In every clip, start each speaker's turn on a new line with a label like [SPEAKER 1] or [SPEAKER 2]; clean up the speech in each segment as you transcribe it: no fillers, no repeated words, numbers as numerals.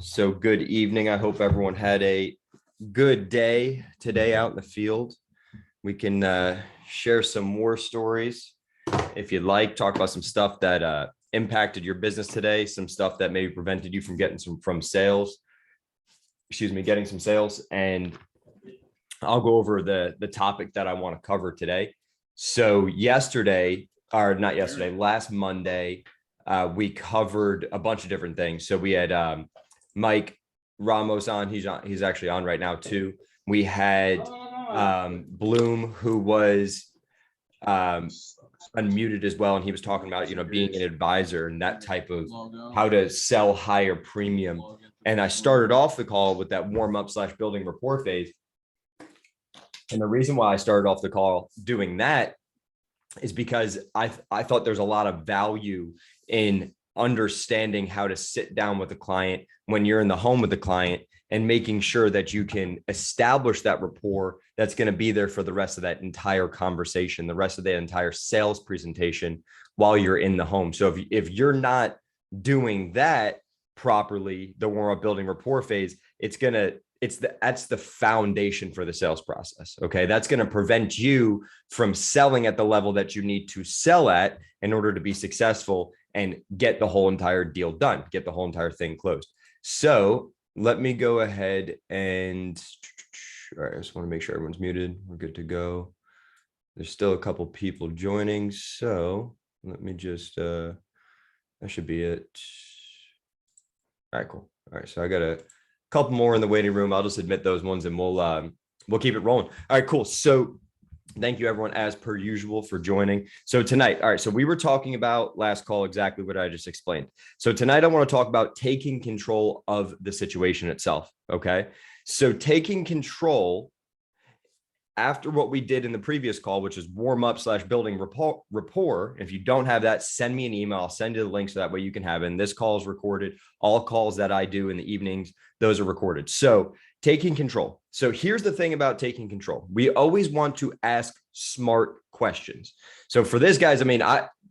[SPEAKER 1] So good evening. I hope everyone had a good day today out in the field. We can share some more stories if you'd like, talk about some stuff that impacted your business today, some stuff that maybe prevented you from getting getting some sales. And I'll go over the topic that I want to cover today. So last Monday, we covered a bunch of different things. So we had Mike Ramos on. He's actually on right now too. We had Bloom, who was unmuted as well, and he was talking about being an advisor and that type of how to sell higher premium. And I started off the call with that warm up / building rapport phase. And the reason why I started off the call doing that is because I thought there's a lot of value in understanding how to sit down with a client when you're in the home with the client and making sure that you can establish that rapport that's going to be there for the rest of that entire conversation, the rest of the entire sales presentation while you're in the home. So if you're not doing that properly, the warm-up building rapport phase, that's the foundation for the sales process. Okay. That's going to prevent you from selling at the level that you need to sell at in order to be successful and get the whole entire deal done, get the whole entire thing closed. So let me go ahead and, all right, I just want to make sure everyone's muted. We're good to go. There's still a couple people joining. So let me just, that should be it. All right, cool. All right. So I got a couple more in the waiting room. I'll just admit those ones and we'll keep it rolling. All right, cool. So thank you everyone as per usual for joining. So tonight, all right, so we were talking about last call exactly what I just explained. So tonight I want to talk about taking control of the situation itself. Okay. So taking control after what we did in the previous call, which is warm up / building rapport. If you don't have that, send me an email. I'll send you the link so that way you can have it. And this call is recorded. All calls that I do in the evenings, those are recorded. So taking control. So here's the thing about taking control. We always want to ask smart questions. So for this, guys, I mean,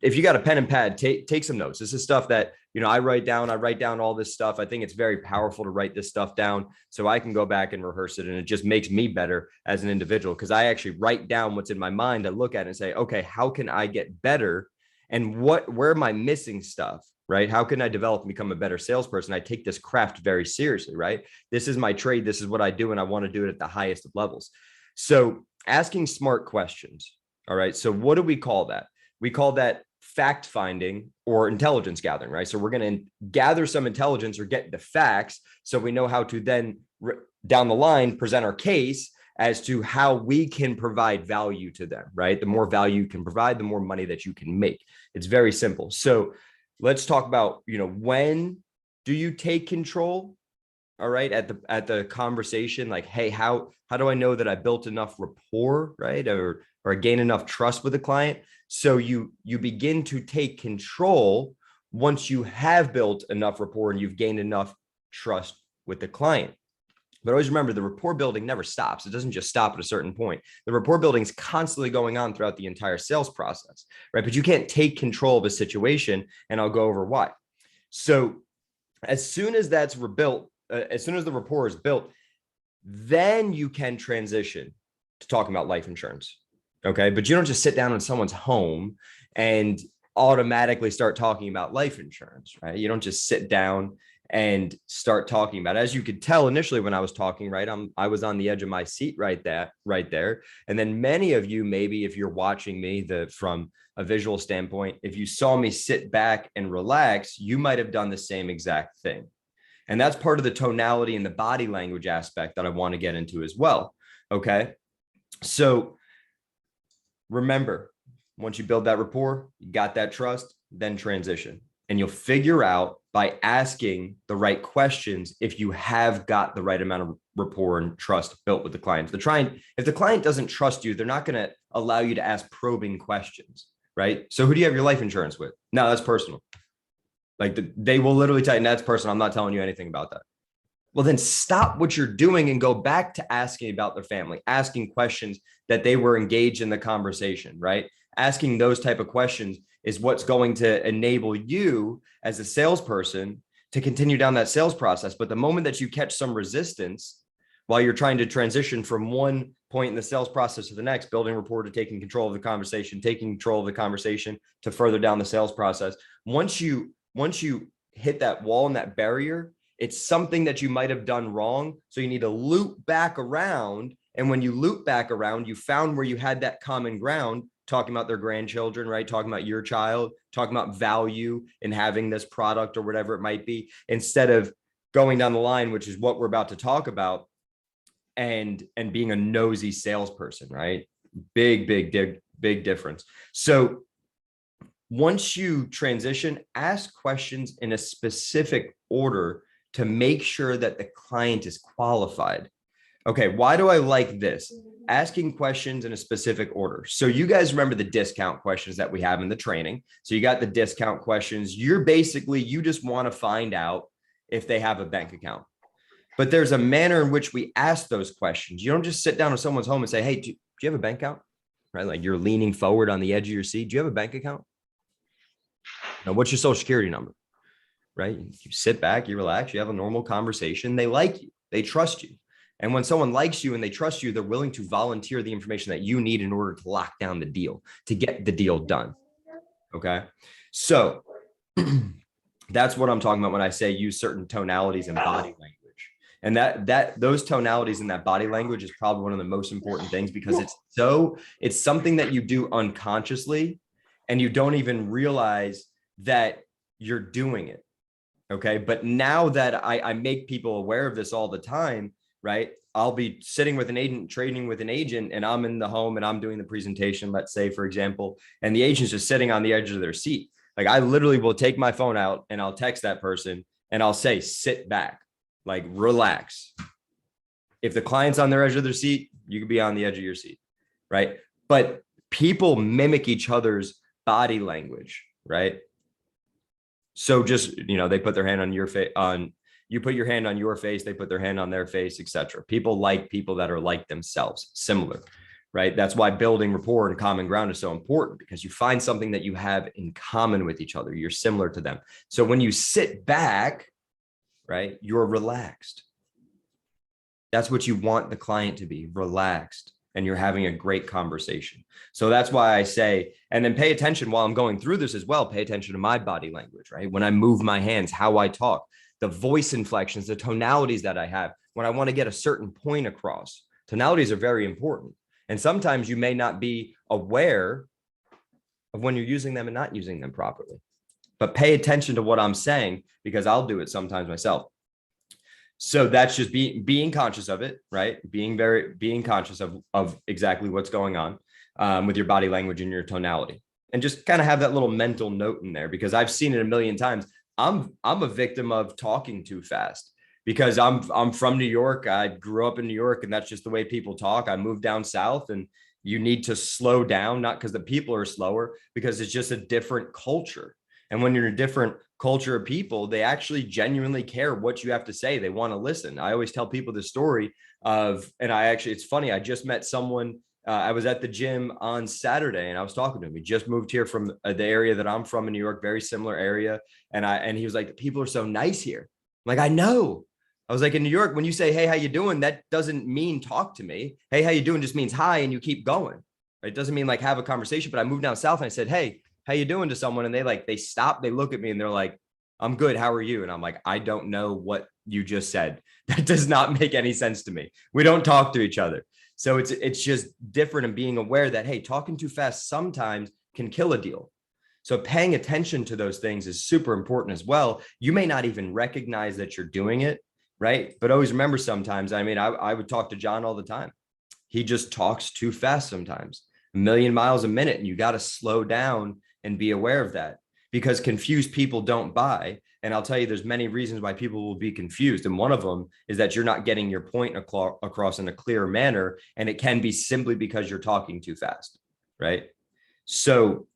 [SPEAKER 1] if you got a pen and pad, take some notes. This is stuff that, I write down all this stuff. I think it's very powerful to write this stuff down so I can go back and rehearse it. And it just makes me better as an individual because I actually write down what's in my mind. I look at it and say, okay, how can I get better? And where am I missing stuff? Right? How can I develop and become a better salesperson? I take this craft very seriously, right? This is my trade. This is what I do. And I want to do it at the highest of levels. So asking smart questions. All right. So what do we call that? We call that fact finding or intelligence gathering, right? So we're going to gather some intelligence or get the facts so we know how to then down the line present our case as to how we can provide value to them, right? The more value you can provide, the more money that you can make. It's very simple. So let's talk about, when do you take control? All right. At the conversation, like, hey, how do I know that I built enough rapport, right? Or gain enough trust with the client? So you begin to take control once you have built enough rapport and you've gained enough trust with the client. But always remember, the rapport building never stops. It doesn't just stop at a certain point. The rapport building is constantly going on throughout the entire sales process, right? But you can't take control of a situation, and I'll go over why. So as soon as that's rebuilt, as soon as the rapport is built, then you can transition to talking about life insurance. Okay. But you don't just sit down in someone's home and automatically start talking about life insurance, right? You don't just sit down and start talking about it. As you could tell initially when I was talking, right, I was on the edge of my seat right there. And then many of you, maybe if you're watching me from a visual standpoint, if you saw me sit back and relax, you might have done the same exact thing. And that's part of the tonality and the body language aspect that I want to get into as well. Okay. So remember, once you build that rapport, you got that trust, then transition. And you'll figure out by asking the right questions if you have got the right amount of rapport and trust built with the client. If the client doesn't trust you, they're not going to allow you to ask probing questions, right? So who do you have your life insurance with? No, that's personal. They will literally tell you, that's personal. I'm not telling you anything about that. Well, then stop what you're doing and go back to asking about their family, asking questions that they were engaged in the conversation, right? Asking those type of questions is what's going to enable you as a salesperson to continue down that sales process. But the moment that you catch some resistance while you're trying to transition from one point in the sales process to the next, building rapport to taking control of the conversation, taking control of the conversation to further down the sales process. Once you hit that wall and that barrier, it's something that you might have done wrong. So you need to loop back around. And when you loop back around, you found where you had that common ground, talking about their grandchildren, right? Talking about your child, talking about value in having this product or whatever it might be, instead of going down the line, which is what we're about to talk about, and being a nosy salesperson, right? Big difference. So once you transition, ask questions in a specific order to make sure that the client is qualified. Okay, why do I like this? Asking questions in a specific order. So you guys remember the discount questions that we have in the training. So you got the discount questions. You just want to find out if they have a bank account. But there's a manner in which we ask those questions. You don't just sit down in someone's home and say, hey, do you have a bank account? Right? Like you're leaning forward on the edge of your seat. Do you have a bank account? Now, what's your social security number? Right? You sit back, you relax, you have a normal conversation. They like you, they trust you. And when someone likes you and they trust you, they're willing to volunteer the information that you need in order to lock down the deal, to get the deal done. Okay. So that's what I'm talking about when I say use certain tonalities and body language. And those tonalities and that body language is probably one of the most important things, because it's something that you do unconsciously and you don't even realize that you're doing it. Okay. But now that I make people aware of this all the time, right? I'll be sitting with an agent, trading with an agent, and I'm in the home and I'm doing the presentation, let's say, for example, and the agent's just sitting on the edge of their seat. Like I literally will take my phone out and I'll text that person and I'll say, sit back, like relax. If the client's on their edge of their seat, you could be on the edge of your seat, right? But people mimic each other's body language, right? So just, they put their hand on your face, you put your hand on your face, they put their hand on their face, etc. People like people that are like themselves, similar, right? That's why building rapport and common ground is so important, because you find something that you have in common with each other. You're similar to them. So when you sit back, right, you're relaxed. That's what you want the client to be, relaxed, and you're having a great conversation. So that's why I say, and then pay attention while I'm going through this as well, pay attention to my body language, right? When I move my hands, how I talk, the voice inflections, the tonalities that I have when I want to get a certain point across. Tonalities are very important. And sometimes you may not be aware of when you're using them and not using them properly. But pay attention to what I'm saying, because I'll do it sometimes myself. So that's just being conscious of it, right? Being conscious of exactly what's going on with your body language and your tonality. And just kind of have that little mental note in there, because I've seen it a million times. I'm a victim of talking too fast, because I'm from New York. I grew up in New York, and that's just the way people talk. I moved down south, and you need to slow down, not because the people are slower, because it's just a different culture. And when you're in a different culture of people, they actually genuinely care what you have to say. They want to listen. I always tell people the story of, and it's funny, I just met someone. I was at the gym on Saturday and I was talking to him. He just moved here from the area that I'm from in New York, very similar area. And he was like, the people are so nice here. I'm like, I know. I was like, in New York, when you say, hey, how you doing? That doesn't mean talk to me. Hey, how you doing? Just means hi, and you keep going. Right? It doesn't mean like have a conversation. But I moved down south and I said, hey, how you doing to someone? And they stop, they look at me and they're like, I'm good. How are you? And I'm like, I don't know what you just said. That does not make any sense to me. We don't talk to each other. So it's just different, and being aware that, hey, talking too fast sometimes can kill a deal. So paying attention to those things is super important as well. You may not even recognize that you're doing it, right? But always remember, sometimes, I would talk to John all the time. He just talks too fast sometimes, a million miles a minute, and you got to slow down and be aware of that, because confused people don't buy. And I'll tell you, there's many reasons why people will be confused. And one of them is that you're not getting your point across in a clear manner. And it can be simply because you're talking too fast, right? So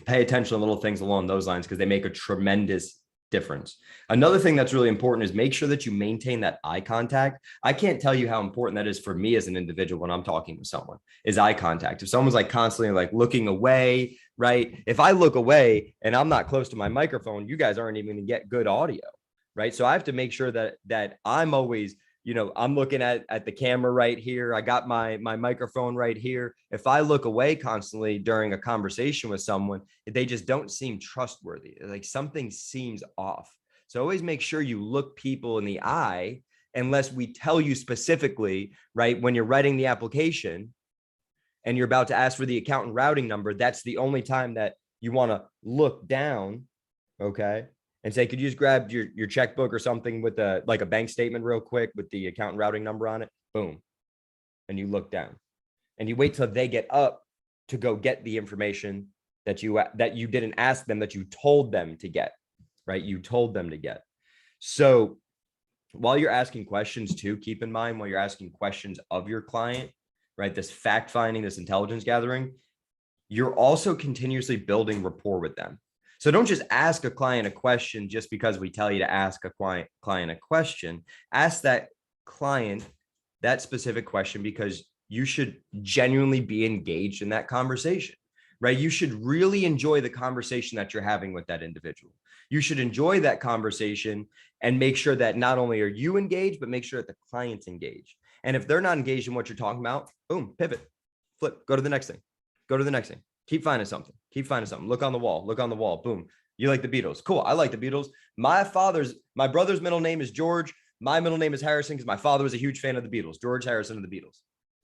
[SPEAKER 1] pay attention to little things along those lines, because they make a tremendous difference. Another thing that's really important is make sure that you maintain that eye contact. I can't tell you how important that is for me as an individual when I'm talking with someone, is eye contact. If someone's like constantly like looking away, right? If I look away and I'm not close to my microphone, you guys aren't even going to get good audio, right? So I have to make sure that I'm always, I'm looking at the camera right here. I got my microphone right here. If I look away constantly during a conversation with someone, they just don't seem trustworthy. Like something seems off. So always make sure you look people in the eye, unless we tell you specifically, right? When you're writing the application and you're about to ask for the account and routing number, that's the only time that you want to look down, okay? And say, could you just grab your checkbook or something with like a bank statement real quick with the account and routing number on it? Boom. And you look down and you wait till they get up to go get the information that you didn't ask them, that you told them to get, right? You told them to get. So while you're asking questions too, keep in mind while you're asking questions of your client, right? This fact finding, this intelligence gathering, you're also continuously building rapport with them. So don't just ask a client a question just because we tell you to ask a client a question. Ask that client that specific question because you should genuinely be engaged in that conversation, right? You should really enjoy the conversation that you're having with that individual. You should enjoy that conversation and make sure that not only are you engaged, but make sure that the client's engaged. And if they're not engaged in what you're talking about, boom, pivot, flip, go to the next thing, go to the next thing. Keep finding something. Keep finding something. Look on the wall. Look on the wall. Boom. You like the Beatles. Cool. I like the Beatles. My brother's middle name is George. My middle name is Harrison because my father was a huge fan of the Beatles. George Harrison of the Beatles.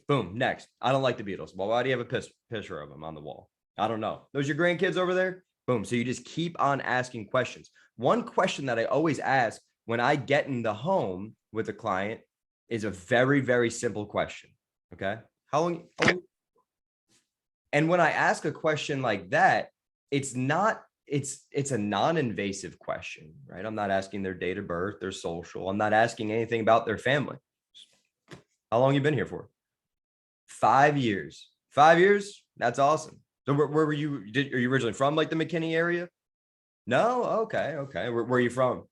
[SPEAKER 1] Boom. Next. I don't like the Beatles. Well, why do you have a picture of them on the wall? I don't know. Those your grandkids over there? Boom. So you just keep on asking questions. One question that I always ask when I get in the home with a client is a very, very simple question. Okay. How long? And when I ask a question like that, it's a non-invasive question, right? I'm not asking their date of birth, their social. I'm not asking anything about their family. How long you been here for? 5 years. 5 years? That's awesome. So where were you? Are you originally from like the McKinney area? No? Okay. Okay. Where are you from?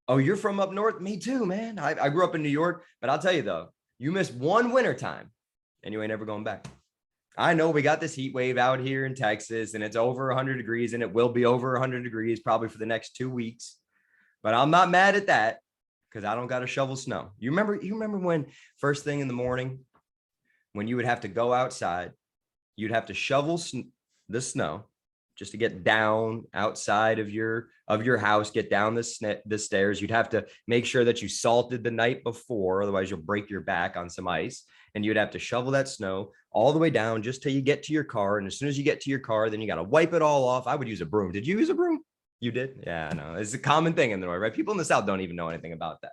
[SPEAKER 1] Oh, you're from up north? Me too, man. I grew up in New York, but I'll tell you though, you miss one winter time and you ain't ever going back. I know we got this heat wave out here in Texas and it's over 100 degrees and it will be over 100 degrees probably for the next 2 weeks. But I'm not mad at that because I don't got to shovel snow. You remember when first thing in the morning when you would have to go outside, you'd have to shovel the snow just to get down outside of your house, get down the stairs. You'd have to make sure that you salted the night before, otherwise you'll break your back on some ice. And you'd have to shovel that snow all the way down just till you get to your car. And as soon as you get to your car, then you got to wipe it all off. I would use a broom. Did you use a broom? You did? Yeah, I know. It's a common thing in the North, right? People in the South don't even know anything about that.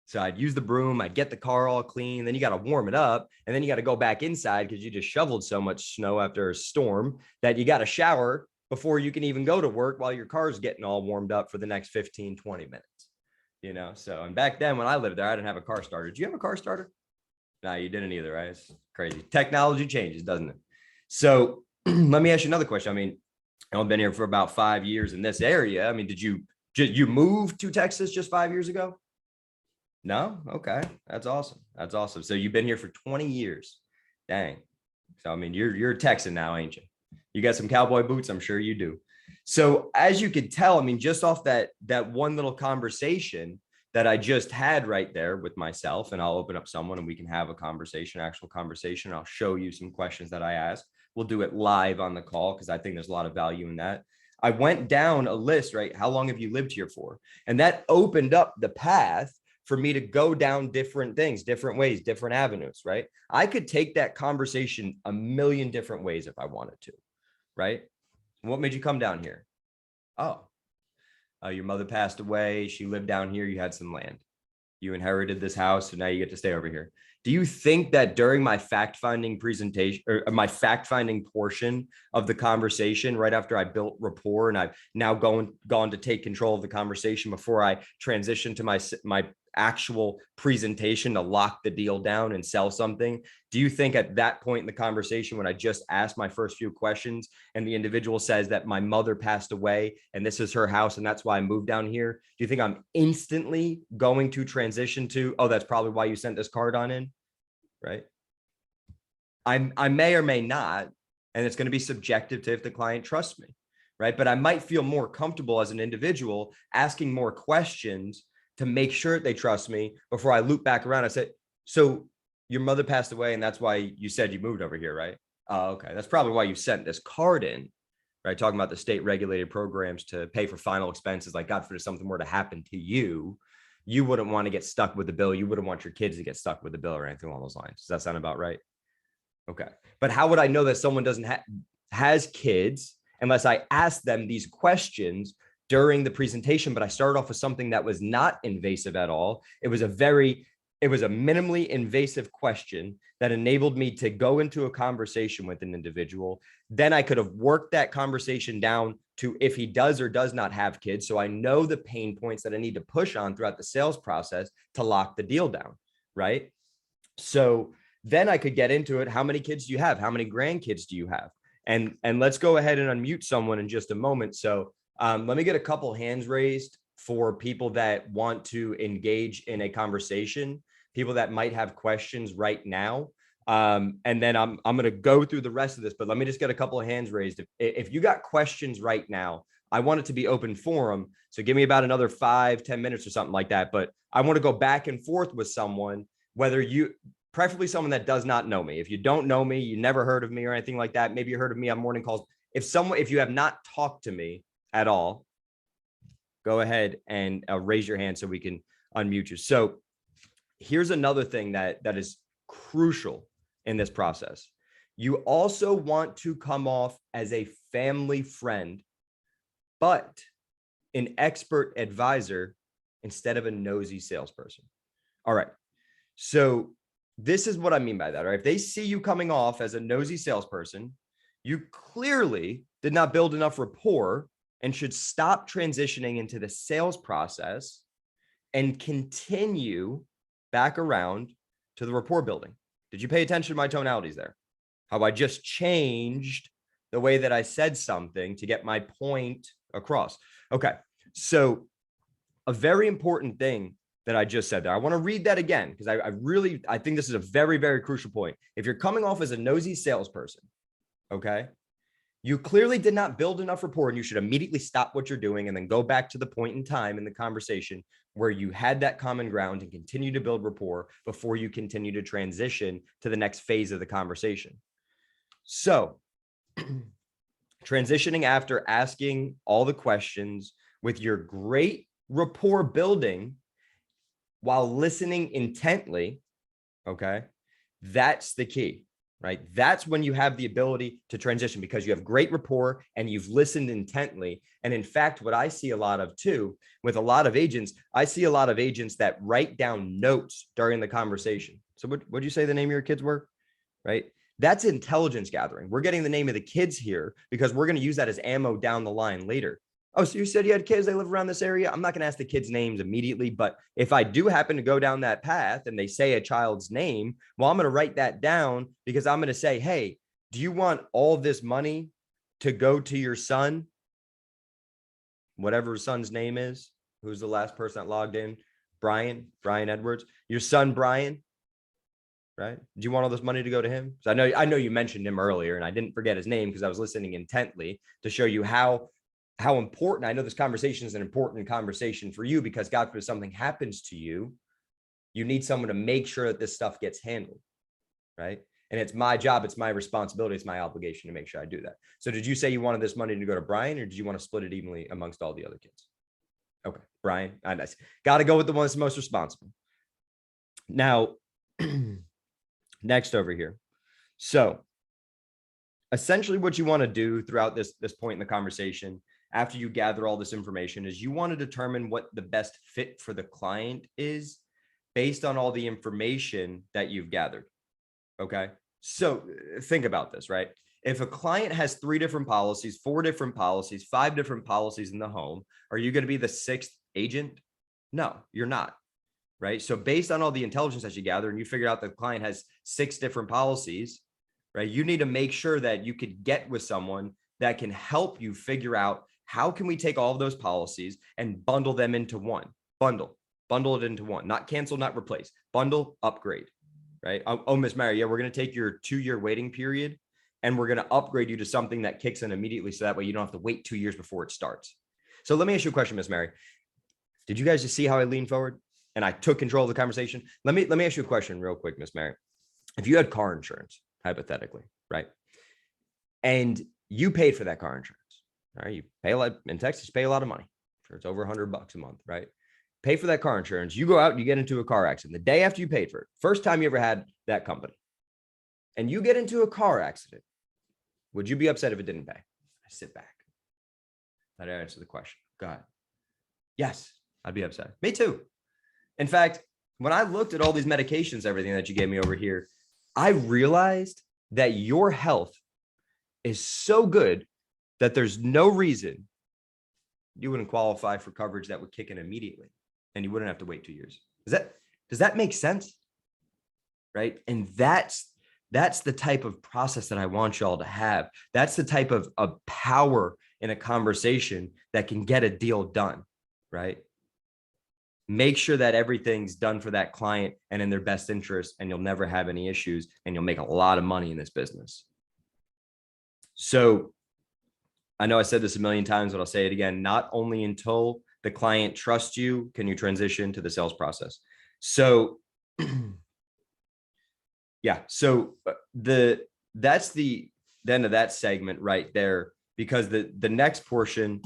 [SPEAKER 1] So I'd use the broom, I'd get the car all clean, then you got to warm it up, and then you got to go back inside because you just shoveled so much snow after a storm that you got to shower before you can even go to work while your car's getting all warmed up for the next 15, 20 minutes. So, and back then when I lived there, I didn't have a car starter. Did you have a car starter? No, you didn't either, right? It's crazy. Technology changes, doesn't it? So let me ask you another question. I mean, I've been here for about 5 years in this area. I mean, did you move to Texas just 5 years ago? No? Okay. That's awesome. That's awesome. So you've been here for 20 years. Dang. So, I mean, you're a Texan now, ain't you? You got some cowboy boots? I'm sure you do. So as you could tell, I mean, just off that one little conversation that I just had right there with myself, and I'll open up someone and we can have a conversation, actual conversation. I'll show you some questions that I asked. We'll do it live on the call because I think there's a lot of value in that. I went down a list, right? How long have you lived here for? And that opened up the path for me to go down different things, different ways, different avenues, right? I could take that conversation a million different ways if I wanted to, right? What made you come down here? Oh, your mother passed away. She lived down here. You had some land. You inherited this house, so now you get to stay over here. Do you think that during my fact-finding presentation or my fact-finding portion of the conversation, right after I built rapport and I've now gone to take control of the conversation before I transition to my actual presentation to lock the deal down and sell something, do you think at that point in the conversation when I just asked my first few questions and the individual says that my mother passed away and this is her house and that's why I moved down here, do you think I'm instantly going to transition to, oh, that's probably why you sent this card on in? Right? I may or may not, and it's going to be subjective to if the client trusts me, right? But I might feel more comfortable as an individual asking more questions to make sure they trust me before I loop back around. I said, so your mother passed away and that's why you said you moved over here, right? Oh, okay. That's probably why you sent this card in, right? Talking about the state regulated programs to pay for final expenses. Like God forbid something were to happen to you, you wouldn't want to get stuck with the bill. You wouldn't want your kids to get stuck with the bill or anything along those lines. Does that sound about right? Okay. But how would I know that someone doesn't has kids unless I ask them these questions during the presentation? But I started off with something that was not invasive at all. It was a minimally invasive question that enabled me to go into a conversation with an individual. Then I could have worked that conversation down to if he does or does not have kids. So I know the pain points that I need to push on throughout the sales process to lock the deal down, right? So then I could get into it. How many kids do you have? How many grandkids do you have? And let's go ahead and unmute someone in just a moment. So let me get a couple hands raised for people that want to engage in a conversation, people that might have questions right now. And then I'm going to go through the rest of this, but let me just get a couple of hands raised. If you got questions right now, I want it to be open forum. So give me about another 5-10 minutes or something like that. But I want to go back and forth with someone, preferably someone that does not know me. If you don't know me, you never heard of me or anything like that. Maybe you heard of me on morning calls. If you have not talked to me at all, go ahead and raise your hand so we can unmute you. So here's another thing that is crucial in this process. You also want to come off as a family friend, but an expert advisor instead of a nosy salesperson. All right. So this is what I mean by that. Right? If they see you coming off as a nosy salesperson, you clearly did not build enough rapport and should stop transitioning into the sales process and continue back around to the rapport building. Did you pay attention to my tonalities there? How I just changed the way that I said something to get my point across. Okay. So a very important thing that I just said there, I want to read that again, because I think this is a very, very crucial point. If you're coming off as a nosy salesperson, okay, you clearly did not build enough rapport and you should immediately stop what you're doing and then go back to the point in time in the conversation where you had that common ground and continue to build rapport before you continue to transition to the next phase of the conversation. So transitioning after asking all the questions with your great rapport building while listening intently, okay, that's the key, right? That's when you have the ability to transition because you have great rapport and you've listened intently. And in fact, what I see a lot of too, with a lot of agents, I see a lot of agents that write down notes during the conversation. So what'd you say the name of your kids were, right? That's intelligence gathering. We're getting the name of the kids here because we're going to use that as ammo down the line later. Oh, so you said you had kids, they live around this area? I'm not going to ask the kids' names immediately, but if I do happen to go down that path and they say a child's name, well, I'm going to write that down because I'm going to say, hey, do you want all this money to go to your son? Whatever his son's name is, who's the last person that logged in? Brian Edwards, your son, Brian, right? Do you want all this money to go to him? So I know you mentioned him earlier and I didn't forget his name because I was listening intently to show you how important. I know this conversation is an important conversation for you because God forbid something happens to you, you need someone to make sure that this stuff gets handled, right? And it's my job, it's my responsibility, it's my obligation to make sure I do that. So did you say you wanted this money to go to Brian or did you want to split it evenly amongst all the other kids? Okay, Brian, nice. Got to go with the one that's most responsible. Now, next over here. So essentially what you want to do throughout this point in the conversation after you gather all this information is you want to determine what the best fit for the client is based on all the information that you've gathered. Okay. So think about this, right? If a client has 3 different policies, 4 different policies, 5 different policies in the home, are you going to be the 6th agent? No, you're not. Right. So based on all the intelligence that you gather and you figure out the client has 6 different policies, right? You need to make sure that you could get with someone that can help you figure out how can we take all of those policies and bundle them into one. Bundle it into one, not cancel, not replace, bundle, upgrade, right? Oh, Miss Mary, yeah, we're going to take your 2-year waiting period and we're going to upgrade you to something that kicks in immediately. So that way you don't have to wait 2 years before it starts. So let me ask you a question, Miss Mary. Did you guys just see how I leaned forward and I took control of the conversation? Let me ask you a question real quick, Miss Mary. If you had car insurance, hypothetically, right? And you paid for that car insurance, all right? You pay a lot in Texas, you pay a lot of money. Sure, it's over $100 a month, right? Pay for that car insurance. You go out and you get into a car accident the day after you paid for it. First time you ever had that company. And you get into a car accident. Would you be upset if it didn't pay? I sit back. That answer the question. Go ahead. Yes, I'd be upset. Me too. In fact, when I looked at all these medications, everything that you gave me over here, I realized that your health is so good that there's no reason you wouldn't qualify for coverage that would kick in immediately and you wouldn't have to wait 2 years. Does that make sense? Right? And that's the type of process that I want y'all to have. That's the type of power in a conversation that can get a deal done, right? Make sure that everything's done for that client and in their best interest, and you'll never have any issues, and you'll make a lot of money in this business. So I know I said this a million times, but I'll say it again. Not only until the client trusts you can you transition to the sales process. So yeah, so that's the end of that segment right there, because the next portion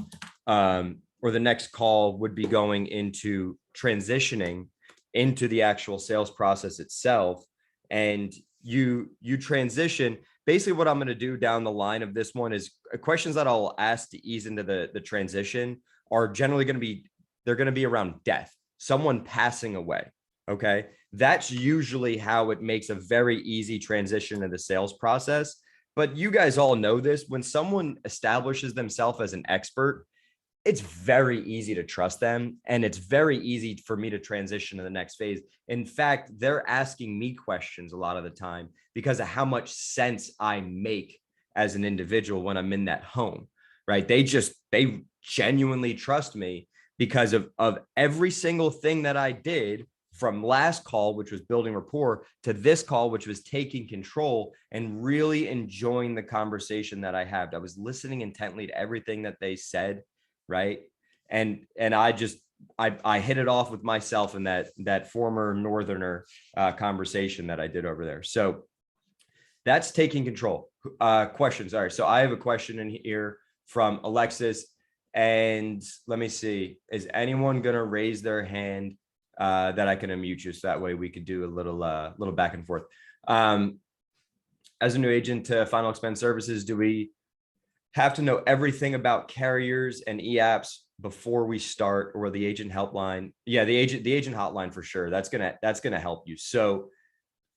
[SPEAKER 1] or the next call would be going into transitioning into the actual sales process itself. And you transition. Basically what I'm going to do down the line of this one is questions that I'll ask to ease into the transition are generally going to be, they're going to be around death, someone passing away. Okay. That's usually how it makes a very easy transition in the sales process. But you guys all know this, when someone establishes themselves as an expert, it's very easy to trust them. And it's very easy for me to transition to the next phase. In fact, they're asking me questions a lot of the time because of how much sense I make as an individual when I'm in that home, right? They genuinely trust me because of every single thing that I did, from last call, which was building rapport, to this call, which was taking control and really enjoying the conversation that I had. I was listening intently to everything that they said, right? And I hit it off with myself in that former Northerner conversation that I did over there. So that's taking control. Questions. All right. So I have a question in here from Alexis, and let me see. Is anyone going to raise their hand that I can unmute you, so that way we could do a little back and forth. As a new agent to Final Expense Services, do we have to know everything about carriers and e-apps before we start, or the agent helpline? Yeah, the agent hotline for sure. That's gonna help you. So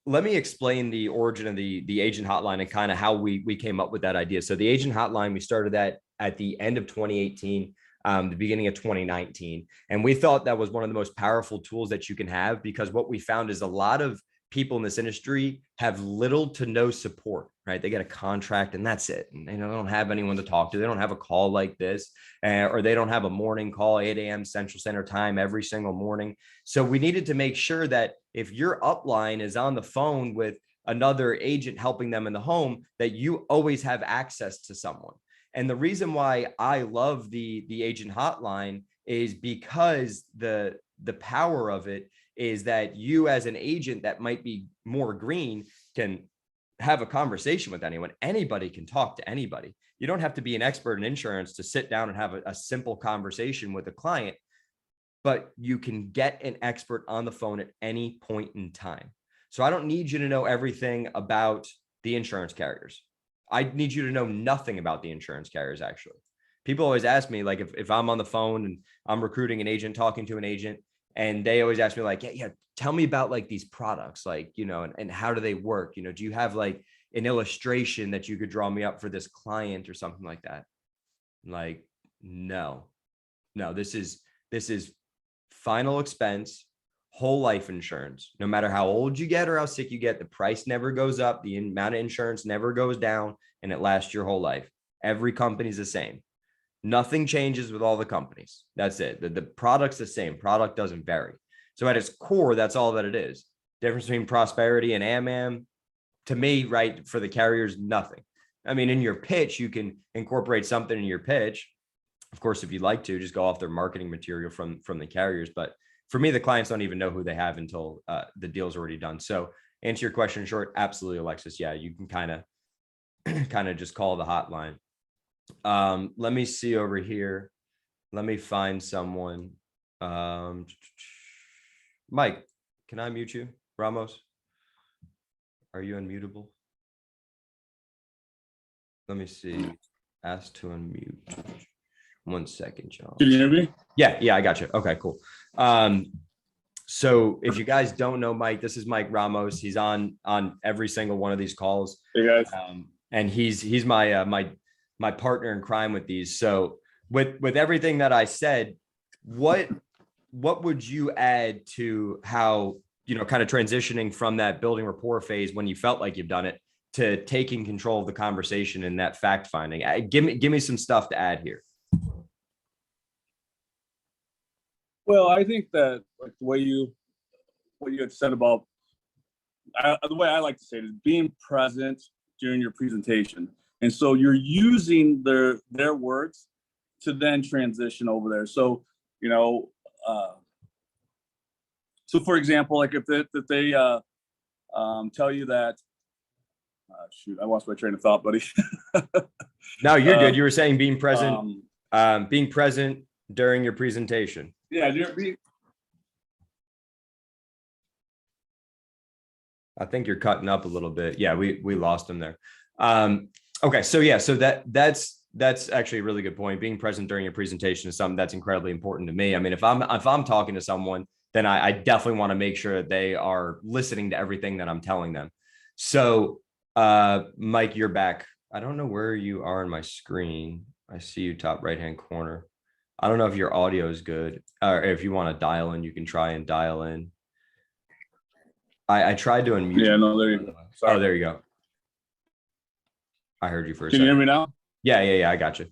[SPEAKER 1] let me explain the origin of the agent hotline and kind of how we came up with that idea. So the agent hotline, we started that at the end of 2018. The beginning of 2019. And we thought that was one of the most powerful tools that you can have, because what we found is a lot of people in this industry have little to no support, right? They get a contract and that's it. And they don't have anyone to talk to. They don't have a call like this, or they don't have a morning call, 8 a.m. Central Standard Time every single morning. So we needed to make sure that if your upline is on the phone with another agent helping them in the home, that you always have access to someone. And the reason why I love the agent hotline is because the power of it is that you, as an agent that might be more green, can have a conversation with anyone. Anybody can talk to anybody. You don't have to be an expert in insurance to sit down and have a simple conversation with a client, but you can get an expert on the phone at any point in time. So I don't need you to know everything about the insurance carriers. I need you to know nothing about the insurance carriers. Actually, people always ask me, like, if I'm on the phone and I'm recruiting an agent, talking to an agent, and they always ask me like, yeah, tell me about like these products, like, and how do they work? Do you have like an illustration that you could draw me up for this client or something like that? Like, no, this is final expense, whole life insurance. No matter how old you get or how sick you get, the price never goes up, the amount of insurance never goes down, and it lasts your whole life. Every company's the same. Nothing changes with all the companies. That's it. The product's the same. Product doesn't vary. So at its core, that's all that it is. Difference between Prosperity and AmAm, to me, right, for the carriers, nothing. I mean, in your pitch, you can incorporate something in your pitch. Of course, if you'd like to, just go off their marketing material from the carriers. But for me, the clients don't even know who they have until the deal's already done. So answer your question short, absolutely, Alexis. Yeah, you can kind of just call the hotline. Let me see over here. Let me find someone. Mike, can I mute you? Ramos, are you unmutable? Let me see. Ask to unmute. 1 second, John.
[SPEAKER 2] Can you hear me?
[SPEAKER 1] Yeah, I got you. Okay, cool. So if you guys don't know Mike, this is Mike Ramos. He's on every single one of these calls.
[SPEAKER 2] Hey guys.
[SPEAKER 1] And he's my my partner in crime with these. So with everything that I said, what would you add to how, kind of transitioning from that building rapport phase when you felt like you've done it to taking control of the conversation and that fact finding? Give me some stuff to add here.
[SPEAKER 2] Well, I think that like what you had said about the way I like to say it is being present during your presentation, and so you're using their words to then transition over there. So so for example, like if they tell you that, shoot, I lost my train of thought, buddy.
[SPEAKER 1] No, you're good. You were saying being present during your presentation.
[SPEAKER 2] Yeah,
[SPEAKER 1] I think you're cutting up a little bit. Yeah, we lost him there. Okay, so yeah, so that's actually a really good point. Being present during your presentation is something that's incredibly important to me. I mean, if I'm talking to someone, then I definitely want to make sure that they are listening to everything that I'm telling them. So, Mike, you're back. I don't know where you are on my screen. I see you top right-hand corner. I don't know if your audio is good, or if you want to dial in, you can try and dial in. I tried to unmute.
[SPEAKER 2] Yeah, no, there you go. Sorry.
[SPEAKER 1] Oh, there you go. I heard you for a
[SPEAKER 2] second. Can you hear me now?
[SPEAKER 1] Yeah, I got you.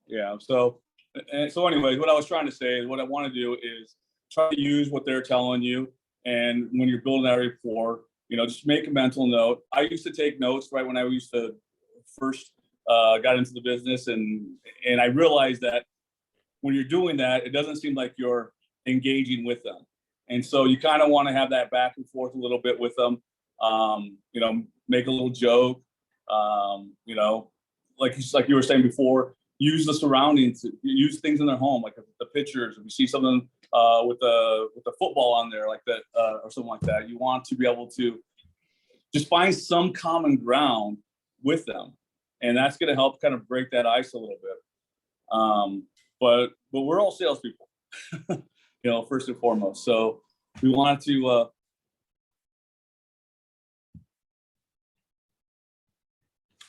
[SPEAKER 2] Yeah, so anyways, what I was trying to say is what I want to do is try to use what they're telling you. And when you're building that rapport, just make a mental note. I used to take notes right when I used to first got into the business, and I realized that when you're doing that, it doesn't seem like you're engaging with them. And so you kind of want to have that back and forth a little bit with them, make a little joke, like you were saying before, use the surroundings, use things in their home, like the pictures. If you see something with the football on there like that, or something like that, you want to be able to just find some common ground with them. And that's going to help kind of break that ice a little bit. But we're all salespeople, first and foremost. So we want to.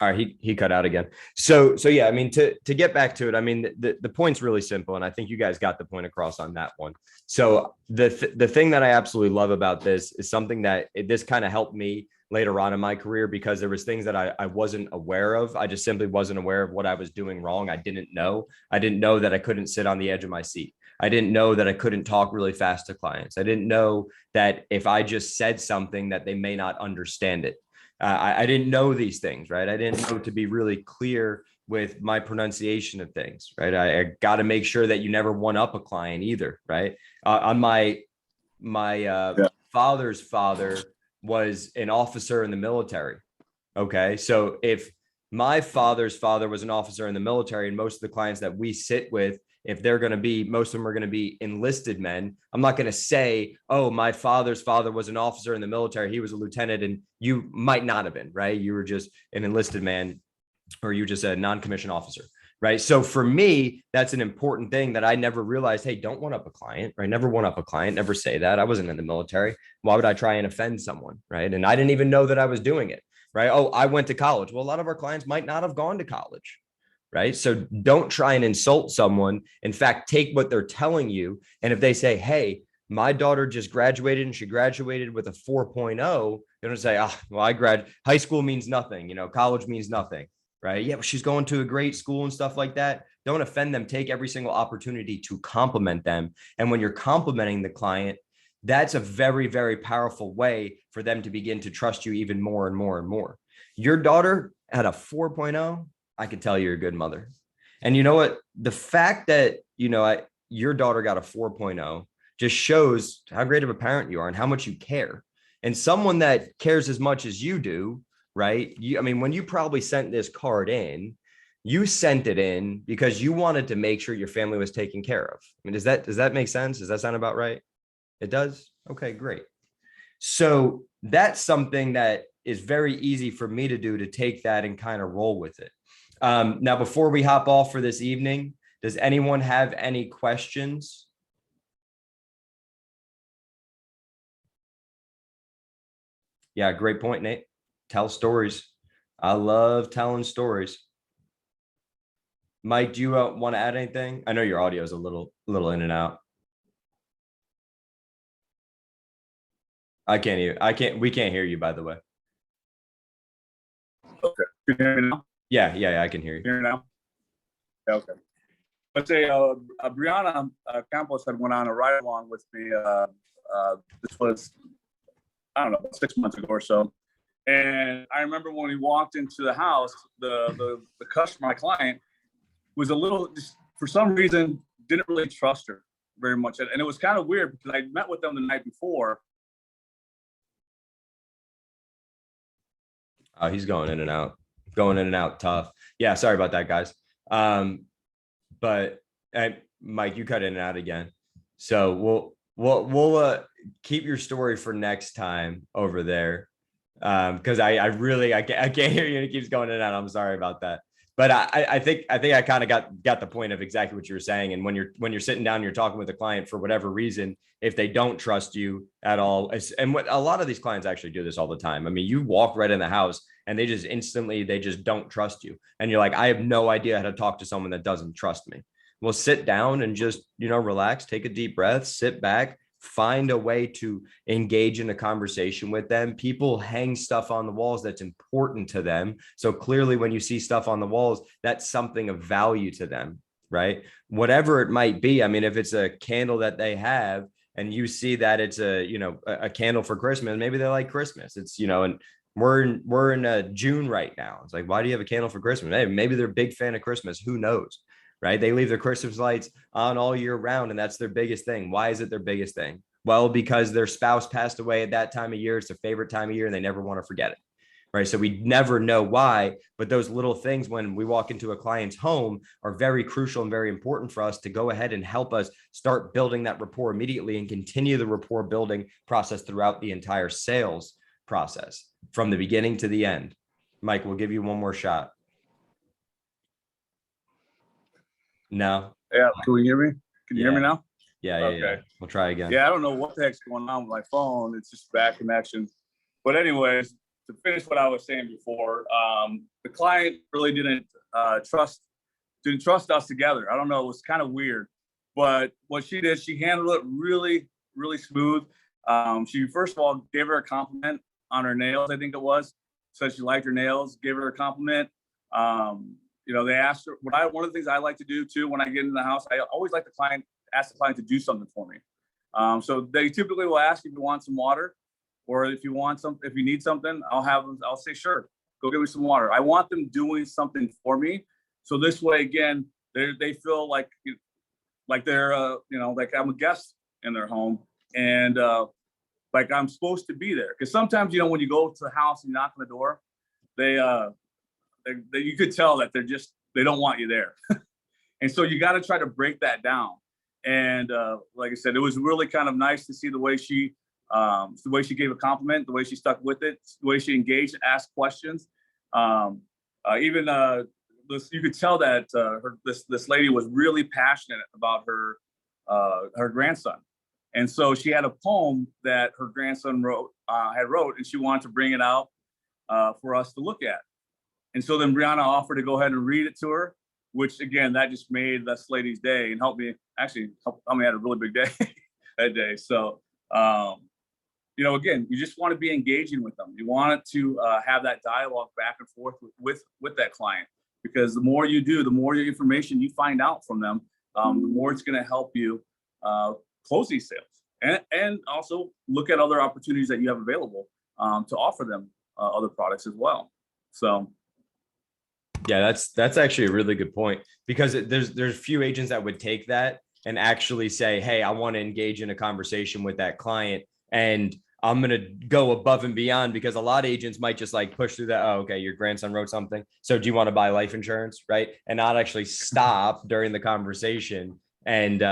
[SPEAKER 2] All
[SPEAKER 1] right, he cut out again. So yeah, I mean, to get back to it, I mean, the point's really simple, and I think you guys got the point across on that one. So the thing that I absolutely love about this is something that this kind of helped me later on in my career, because there was things that I wasn't aware of. I just simply wasn't aware of what I was doing wrong. I didn't know that I couldn't sit on the edge of my seat. I didn't know that I couldn't talk really fast to clients. I didn't know that if I just said something that they may not understand it. I didn't know these things, right? I didn't know to be really clear with my pronunciation of things, right? I got to make sure that you never one up a client either, right? On my father's father was an officer in the military. Okay. So if my father's father was an officer in the military, and most of the clients that we sit with, if they're going to be, most of them are going to be enlisted men, I'm not going to say, oh, my father's father was an officer in the military, he was a lieutenant, and you might not have been, right? You were just an enlisted man, or you just a non-commissioned officer, right? So for me, that's an important thing that I never realized. Hey, don't one up a client, right? Never one up a client, never say that. I wasn't in the military. Why would I try and offend someone, right? And I didn't even know that I was doing it, right? Oh, I went to college. Well, a lot of our clients might not have gone to college, right? So don't try and insult someone. In fact, take what they're telling you. And if they say, hey, my daughter just graduated and she graduated with a 4.0, you don't say, oh, well, high school means nothing. College means nothing, right? Yeah, but she's going to a great school and stuff like that. Don't offend them. Take every single opportunity to compliment them. And when you're complimenting the client, That's a very, very powerful way for them to begin to trust you even more and more and more. Your daughter had a 4.0. I can tell you're a good mother. And you know what? The fact that, your daughter got a 4.0 just shows how great of a parent you are and how much you care. And someone that cares as much as you do, right? When you probably sent this card in, you sent it in because you wanted to make sure your family was taken care of. Does that make sense? Does that sound about right? It does? Okay, great. So that's something that is very easy for me to do, to take that and kind of roll with it. Now, before we hop off for this evening, does anyone have any questions? Yeah, great point, Nate. Tell stories. I love telling stories. Mike, do you want to add anything? I know your audio is a little in and out. We can't hear you, by the way.
[SPEAKER 2] Okay. Can you hear me now?
[SPEAKER 1] Yeah, I can hear you.
[SPEAKER 2] Hear me now? Okay. Let's say Brianna Campos had went on a ride along with me. This was, I don't know, 6 months ago or so. And I remember when we walked into the house, the customer, my client, was a little, just for some reason, didn't really trust her very much. And it was kind of weird because I met with them the night before.
[SPEAKER 1] He's going in and out tough. Yeah, sorry about that, guys. But Mike, you cut in and out again. So we'll keep your story for next time over there. Because I can't hear you and it keeps going in and out. I'm sorry about that. But I think I kind of got the point of exactly what you were saying. And when you're sitting down, you're talking with a client for whatever reason, if they don't trust you at all, and what a lot of these clients actually do this all the time. You walk right in the house and they just don't trust you. And you're like, I have no idea how to talk to someone that doesn't trust me. Well, sit down and just, relax, take a deep breath, sit back, find a way to engage in a conversation with them. People hang stuff on the walls that's important to them. So clearly when you see stuff on the walls, that's something of value to them, right? Whatever it might be. If it's a candle that they have and you see that it's a candle for Christmas, maybe they like Christmas. It's, and we're in June right now. It's like, why do you have a candle for Christmas? Maybe they're a big fan of Christmas. Who knows? Right? They leave their Christmas lights on all year round, and that's their biggest thing. Why is it their biggest thing? Well, because their spouse passed away at that time of year. It's their favorite time of year, and they never want to forget it. Right? So we never know why, but those little things when we walk into a client's home are very crucial and very important for us to go ahead and help us start building that rapport immediately and continue the rapport building process throughout the entire sales process from the beginning to the end. Mike, we'll give you one more shot. No.
[SPEAKER 2] Yeah. Can you hear me? Can you hear me now?
[SPEAKER 1] Yeah. Okay. We'll try again.
[SPEAKER 2] Yeah. I don't know what the heck's going on with my phone. It's just bad connection. But anyways, to finish what I was saying before, the client really didn't trust us together. I don't know. It was kind of weird. But what she did, she handled it really, really smooth. She first of all gave her a compliment on her nails. I think it was. Said she liked her nails. Gave her a compliment. They asked her one of the things I like to do too when I get into the house. I always like ask the client to do something for me. So they typically will ask if you want some water, or if you need something, I'll say, sure, go get me some water. I want them doing something for me. So this way, again, they feel like they're, like I'm a guest in their home, and like I'm supposed to be there. Because sometimes, when you go to the house and you knock on the door, you could tell that they don't want you there. And so you got to try to break that down. And like I said, it was really kind of nice to see the way she gave a compliment, the way she stuck with it, the way she engaged, asked questions. You could tell that this lady was really passionate about her grandson. And so she had a poem that her grandson wrote, and she wanted to bring it out for us to look at. And so then Brianna offered to go ahead and read it to her, which again, that just made this lady's day and helped me have a really big day that day. So, again, you just want to be engaging with them. You want to have that dialogue back and forth with that client, because the more you do, the more information you find out from them, the more it's going to help you close these sales. and also look at other opportunities that you have available to offer them other products as well. So
[SPEAKER 1] yeah, that's actually a really good point, because there's few agents that would take that and actually say, hey, I want to engage in a conversation with that client, and I'm going to go above and beyond, because a lot of agents might just like push through that. Oh, okay, your grandson wrote something, so do you want to buy life insurance, right? And not actually stop during the conversation and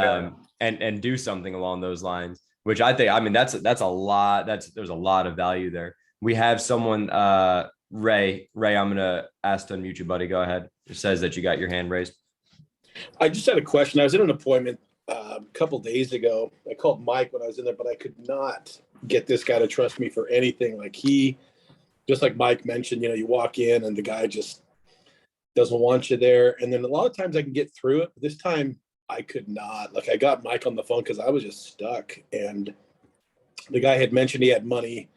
[SPEAKER 1] and do something along those lines, which I think, I mean, that's a lot. There's a lot of value there. We have someone, Ray, I'm going to ask to unmute you, buddy. Go ahead. It says that you got your hand raised.
[SPEAKER 3] I just had a question. I was in an appointment a couple days ago. I called Mike when I was in there, but I could not get this guy to trust me for anything. Like just like Mike mentioned, you walk in and the guy just doesn't want you there. And then a lot of times I can get through it. But this time I could not. Like, I got Mike on the phone because I was just stuck. And the guy had mentioned he had money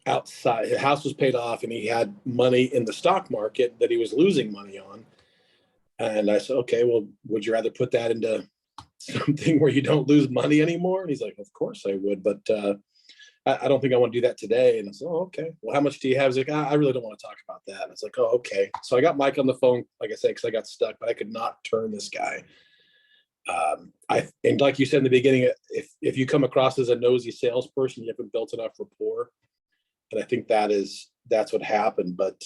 [SPEAKER 3] outside. His house was paid off and he had money in the stock market that he was losing money on. And I said, okay, well, would you rather put that into something where you don't lose money anymore? And he's like, of course I would, but I don't think I want to do that today. And I said, oh, okay. Well, how much do you have? He's like, I really don't want to talk about that. And it's like, oh, okay. So I got Mike on the phone, like I said, because I got stuck, but I could not turn this guy. And like you said in the beginning, if you come across as a nosy salesperson, you haven't built enough rapport. And I think that's what happened. But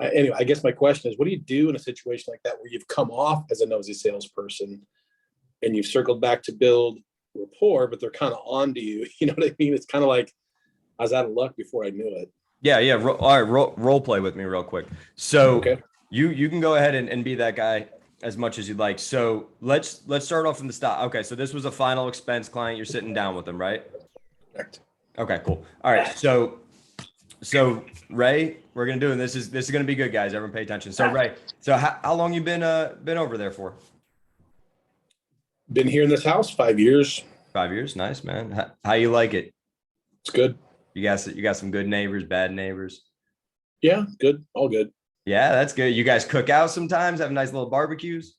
[SPEAKER 3] anyway, I guess my question is, what do you do in a situation like that where you've come off as a nosy salesperson and you've circled back to build rapport, but they're kind of on to you? You know what I mean? It's kind of like I was out of luck before I knew it.
[SPEAKER 1] Yeah. All right. Role play with me real quick. So
[SPEAKER 3] Okay.
[SPEAKER 1] you can go ahead and be that guy as much as you'd like. So let's start off from the start. Okay. So this was a final expense client. You're sitting down with them, right?
[SPEAKER 3] Correct.
[SPEAKER 1] Okay, cool. All right. So Ray, we're going to do, and this is going to be good, guys. Everyone pay attention. So Ray, so how long you been over there for?
[SPEAKER 3] Been here in this house 5 years.
[SPEAKER 1] 5 years. Nice, man. How you like it?
[SPEAKER 3] It's good.
[SPEAKER 1] You got some good neighbors, bad neighbors?
[SPEAKER 3] Yeah, good. All good.
[SPEAKER 1] Yeah, that's good. You guys cook out sometimes, have nice little barbecues?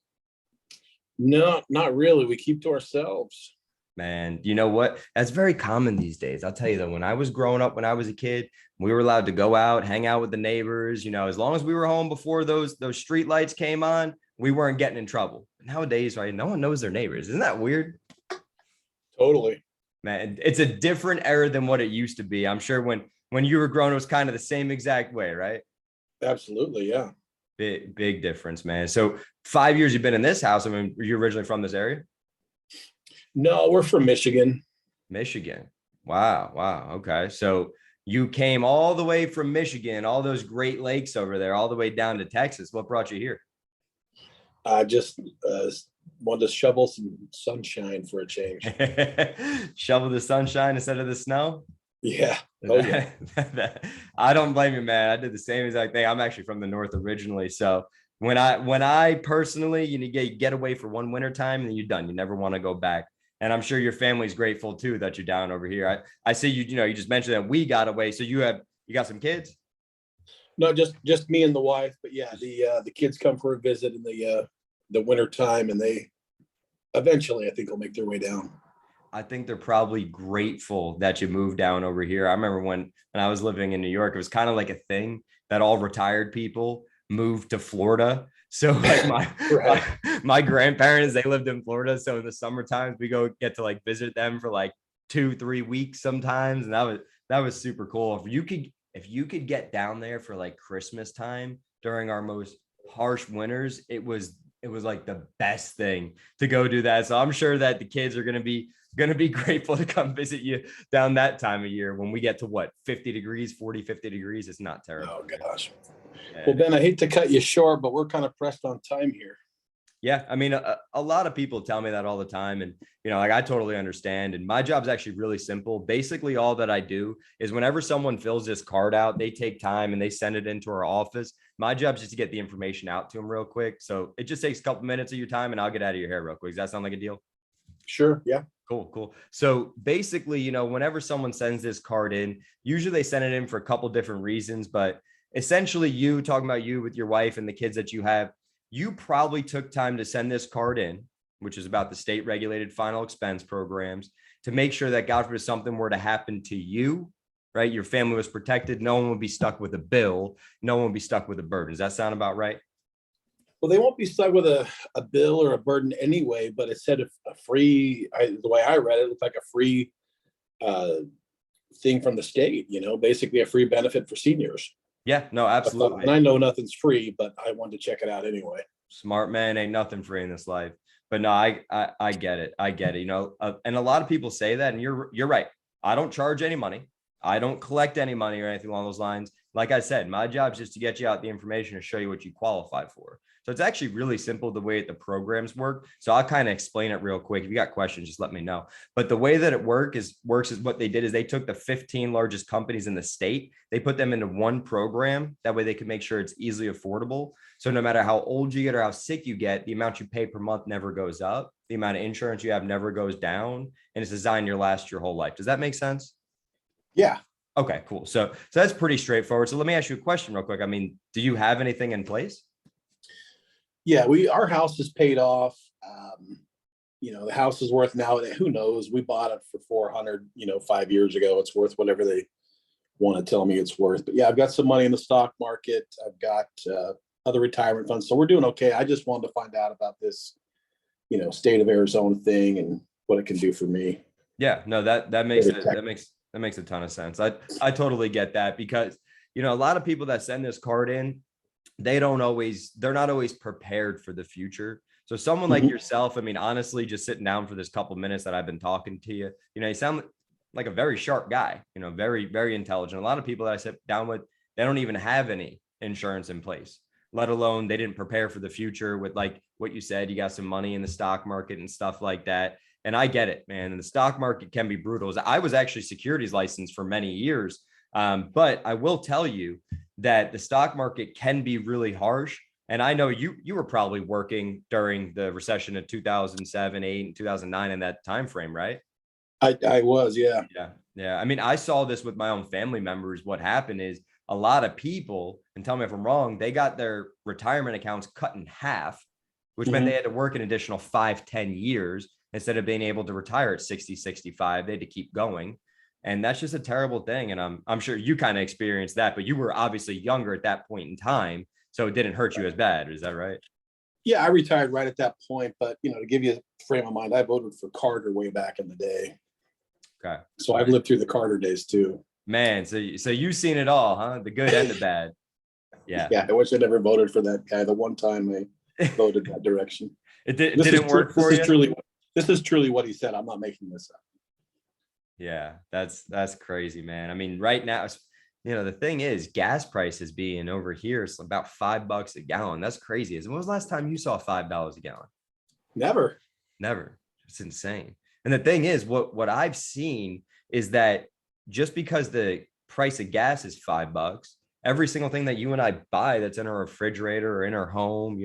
[SPEAKER 3] No, not really. We keep to ourselves.
[SPEAKER 1] Man, you know what? That's very common these days. I'll tell you though, when I was growing up, when I was a kid, we were allowed to go out, hang out with the neighbors, as long as we were home before those street lights came on, we weren't getting in trouble. Nowadays, right? No one knows their neighbors. Isn't that weird?
[SPEAKER 3] Totally.
[SPEAKER 1] Man, it's a different era than what it used to be. I'm sure when you were growing, it was kind of the same exact way, right?
[SPEAKER 3] Absolutely. Yeah.
[SPEAKER 1] Big difference, man. So 5 years you've been in this house. I mean, were you originally from this area?
[SPEAKER 3] No, we're from Michigan.
[SPEAKER 1] Michigan. Wow. Okay. So you came all the way from Michigan, all those Great Lakes over there, all the way down to Texas. What brought you here?
[SPEAKER 3] I just wanted to shovel some sunshine for a change.
[SPEAKER 1] Shovel the sunshine instead of the snow?
[SPEAKER 3] Yeah. Oh, yeah.
[SPEAKER 1] I don't blame you, man. I did the same exact thing. I'm actually from the north originally. So when I personally, you get away for one winter time and then you're done. You never want to go back. And I'm sure your family's grateful too that you're down over here. I see you just mentioned that we got away. So you got some kids?
[SPEAKER 3] No, just me and the wife. But yeah, the kids come for a visit in the winter time, and they eventually, I think, will make their way down.
[SPEAKER 1] I think they're probably grateful that you moved down over here. I remember when I was living in New York, it was kind of like a thing that all retired people moved to Florida. So like my grandparents, they lived in Florida. So in the summer times, we get to like visit them for like 2-3 weeks sometimes. And that was super cool. If you could get down there for like Christmas time during our most harsh winters, it was like the best thing to go do that. So I'm sure that the kids are going to be grateful to come visit you down that time of year when we get to what, 50 degrees, 40, 50 degrees. It's not terrible.
[SPEAKER 3] Oh gosh. Well, Ben, I hate to cut you short, but we're kind of pressed on time here.
[SPEAKER 1] Yeah. I mean, a lot of people tell me that all the time. And, like I totally understand. And my job's actually really simple. Basically, all that I do is whenever someone fills this card out, they take time and they send it into our office. My job is just to get the information out to them real quick. So it just takes a couple minutes of your time and I'll get out of your hair real quick. Does that sound like a deal?
[SPEAKER 3] Sure. Yeah.
[SPEAKER 1] Cool. So basically, whenever someone sends this card in, usually they send it in for a couple different reasons, but essentially talking about you with your wife and the kids that you have, you probably took time to send this card in. which is about the state regulated final expense programs, to make sure that God forbid something were to happen to you, right? Your family was protected. No one would be stuck with a bill. No one would be stuck with a burden. Does that sound about right?
[SPEAKER 3] Well, they won't be stuck with a bill or a burden anyway, but it said a free, the way I read it, it looked like a free uh, thing from the state, basically a free benefit for seniors.
[SPEAKER 1] Yeah, no, absolutely.
[SPEAKER 3] And I know nothing's free, but I wanted to check it out anyway.
[SPEAKER 1] Smart man, ain't nothing free in this life. But no, I get it. I get it. And a lot of people say that, and you're right. I don't charge any money. I don't collect any money or anything along those lines. Like I said, my job is just to get you out the information and show you what you qualify for. So it's actually really simple the way the programs work. So I'll kind of explain it real quick. If you got questions, just let me know. But the way that it works is what they did is they took the 15 largest companies in the state. They put them into one program. That way they can make sure it's easily affordable. So no matter how old you get or how sick you get, the amount you pay per month never goes up. The amount of insurance you have never goes down. And it's designed to last your whole life. Does that make sense?
[SPEAKER 3] Yeah.
[SPEAKER 1] Okay, cool. So that's pretty straightforward. So let me ask you a question real quick. I mean, do you have anything in place?
[SPEAKER 3] Yeah, our house is paid off. The house is worth now, who knows? We bought it for 400, 5 years ago. It's worth whatever they want to tell me it's worth. But yeah, I've got some money in the stock market. I've got other retirement funds. So we're doing okay. I just wanted to find out about this, state of Arizona thing and what it can do for me.
[SPEAKER 1] Yeah, no, that makes a ton of sense. I totally get that because, a lot of people that send this card in, they're not always prepared for the future. So someone like yourself, I mean, honestly, just sitting down for this couple minutes that I've been talking to you, you sound like a very sharp guy, very, very intelligent. A lot of people that I sit down with, they don't even have any insurance in place, let alone they didn't prepare for the future with like what you said, you got some money in the stock market and stuff like that. And I get it, man. And the stock market can be brutal. I was actually securities licensed for many years. But I will tell you that the stock market can be really harsh. And I know you were probably working during the recession of 2007, 8, and 2009 in that time frame, right?
[SPEAKER 3] I was, yeah.
[SPEAKER 1] Yeah. I mean, I saw this with my own family members. What happened is a lot of people, and tell me if I'm wrong, they got their retirement accounts cut in half, which meant they had to work an additional 5-10 years instead of being able to retire at 60, 65. They had to keep going. And that's just a terrible thing. And I'm sure you kind of experienced that, but you were obviously younger at that point in time. So it didn't hurt you as bad. Is that right?
[SPEAKER 3] Yeah, I retired right at that point. But, to give you a frame of mind, I voted for Carter way back in the day.
[SPEAKER 1] Okay.
[SPEAKER 3] So I've lived through the Carter days too.
[SPEAKER 1] Man, so you've seen it all, huh? The good and the bad. Yeah.
[SPEAKER 3] Yeah, I wish I never voted for that guy. The one time I voted that direction.
[SPEAKER 1] It didn't work for you?
[SPEAKER 3] This is truly what he said. I'm not making this up.
[SPEAKER 1] Yeah, that's crazy, man. I mean, right now, the thing is, gas prices being over here is about $5 a gallon. That's crazy. When was the last time you saw $5 a gallon?
[SPEAKER 3] Never.
[SPEAKER 1] It's insane. And the thing is, what I've seen is that just because the price of gas is $5, every single thing that you and I buy that's in our refrigerator or in our home,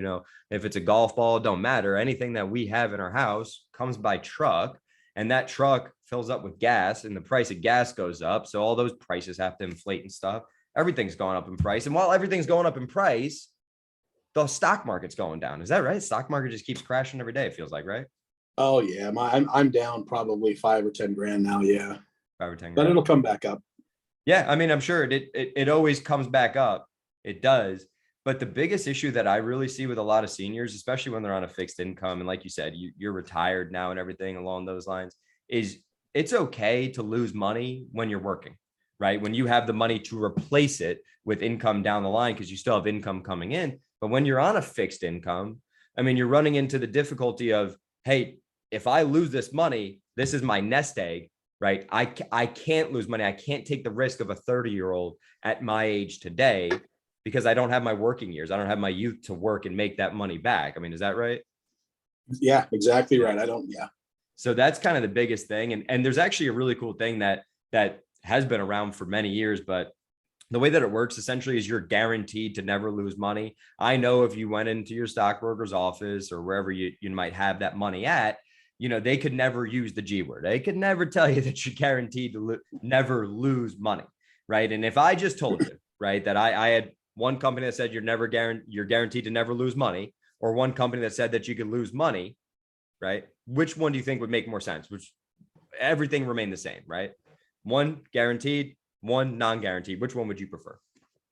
[SPEAKER 1] if it's a golf ball, don't matter. Anything that we have in our house comes by truck, and that truck fills up with gas, and the price of gas goes up. So all those prices have to inflate and stuff. Everything's going up in price. And while everything's going up in price, the stock market's going down. Is that right? Stock market just keeps crashing every day, it feels like, right?
[SPEAKER 3] Oh yeah. I'm down probably 5 or 10 grand now. Yeah.
[SPEAKER 1] 5 or 10 grand.
[SPEAKER 3] But it'll come back up.
[SPEAKER 1] Yeah, I mean, I'm sure it always comes back up. It does. But the biggest issue that I really see with a lot of seniors, especially when they're on a fixed income, and like you said, you're retired now and everything along those lines, is it's okay to lose money when you're working, right? When you have the money to replace it with income down the line, because you still have income coming in. But when you're on a fixed income, I mean, you're running into the difficulty of, hey, if I lose this money, this is my nest egg. Right. I can't lose money. I can't take the risk of a 30-year-old at my age today because I don't have my working years. I don't have my youth to work and make that money back. I mean, is that right?
[SPEAKER 3] Yeah, exactly right. Yeah.
[SPEAKER 1] So that's kind of the biggest thing. And there's actually a really cool thing that has been around for many years, but the way that it works essentially is you're guaranteed to never lose money. I know if you went into your stockbroker's office or wherever you might have that money at, they could never use the G word. They could never tell you that you're guaranteed to never lose money, right? And if I just told you, right, that I had one company that said you're guaranteed to never lose money, or one company that said that you could lose money, right? Which one do you think would make more sense? Which everything remain the same, right? One guaranteed, one non-guaranteed. Which one would you prefer?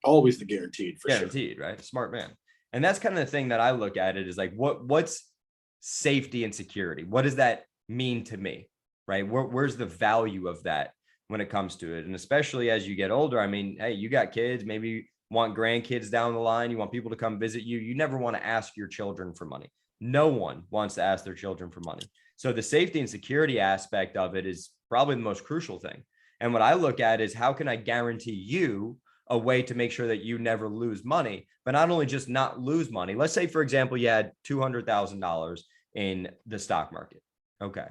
[SPEAKER 3] Always the guaranteed for sure.
[SPEAKER 1] Guaranteed, right? Smart man. And that's kind of the thing that I look at it is like, what's safety and security? What does that mean to me, right? Where's the value of that when it comes to it? And especially as you get older, I mean, hey, you got kids, maybe you want grandkids down the line, you want people to come visit you. You never want to ask your children for money. No one wants to ask their children for money. So the safety and security aspect of it is probably the most crucial thing. And what I look at is how can I guarantee you a way to make sure that you never lose money, but not only just not lose money. Let's say, for example, you had $200,000 in the stock market. Okay.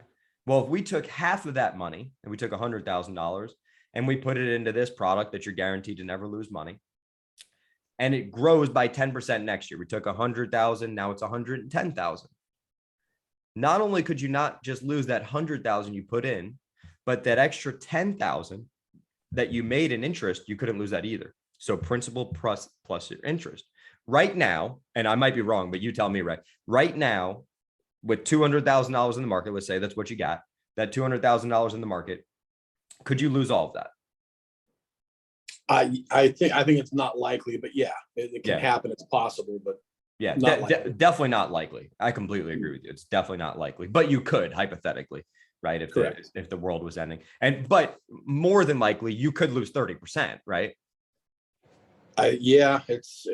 [SPEAKER 1] Well, if we took half of that money and we took $100,000 and we put it into this product that you're guaranteed to never lose money, and it grows by 10% next year, we took 100,000, now it's 110,000. Not only could you not just lose that 100,000 you put in, but that extra 10,000 that you made in interest, you couldn't lose that either. So principal plus your interest. Right now, and I might be wrong, but you tell me, right now, with $200,000 in the market, let's say that's what you got, that $200,000 in the market, could you lose all of that?
[SPEAKER 3] I think it's not likely, but yeah, it can happen. It's possible, but
[SPEAKER 1] yeah, definitely not likely. I completely agree with you. It's definitely not likely, but you could hypothetically, right? If the world was ending, but more than likely you could lose 30%, right?
[SPEAKER 3] Yeah, it's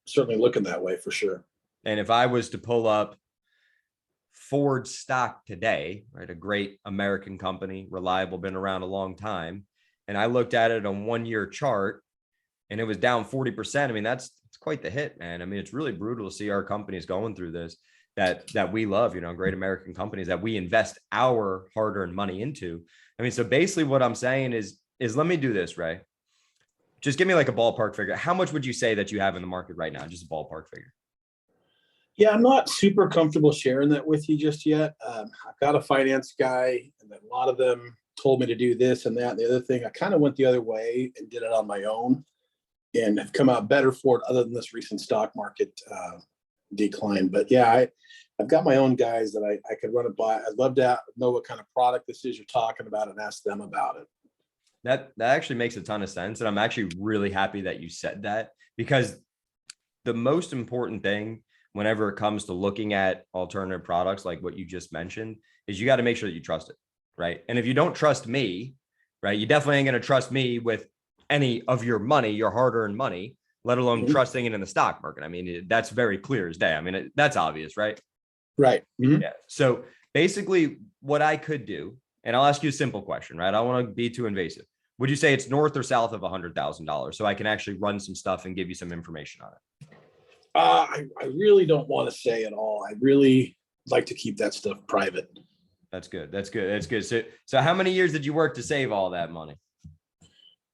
[SPEAKER 3] certainly looking that way for sure.
[SPEAKER 1] And if I was to pull up Ford stock today, right, a great American company, reliable, been around a long time, and I looked at it on 1 year chart and it was down 40%. I mean, it's quite the hit, man. I mean, it's really brutal to see our companies going through this that we love, great American companies that we invest our hard-earned money into. I mean, so basically what I'm saying is let me do this, Ray. Just give me like a ballpark figure. How much would you say that you have in the market right now? Just a ballpark figure.
[SPEAKER 3] Yeah, I'm not super comfortable sharing that with you just yet. I've got a finance guy, and a lot of them told me to do this and that and the other thing. I kind of went the other way and did it on my own and have come out better for it other than this recent stock market decline. But yeah, I've got my own guys that I could run it by. I'd love to know what kind of product this is you're talking about and ask them about it.
[SPEAKER 1] That actually makes a ton of sense. And I'm actually really happy that you said that, because the most important thing whenever it comes to looking at alternative products like what you just mentioned is you got to make sure that you trust it, right? And if you don't trust me, right, you definitely ain't going to trust me with any of your money, your hard-earned money, let alone trusting it in the stock market. I mean, that's very clear as day. I mean, that's obvious, right?
[SPEAKER 3] Right. Mm-hmm.
[SPEAKER 1] Yeah. So basically what I could do, and I'll ask you a simple question, right? I don't want to be too invasive. Would you say it's north or south of $100,000 so I can actually run some stuff and give you some information on it?
[SPEAKER 3] I really don't want to say at all. I really like to keep that stuff private.
[SPEAKER 1] That's good. That's good. That's good. So how many years did you work to save all that money?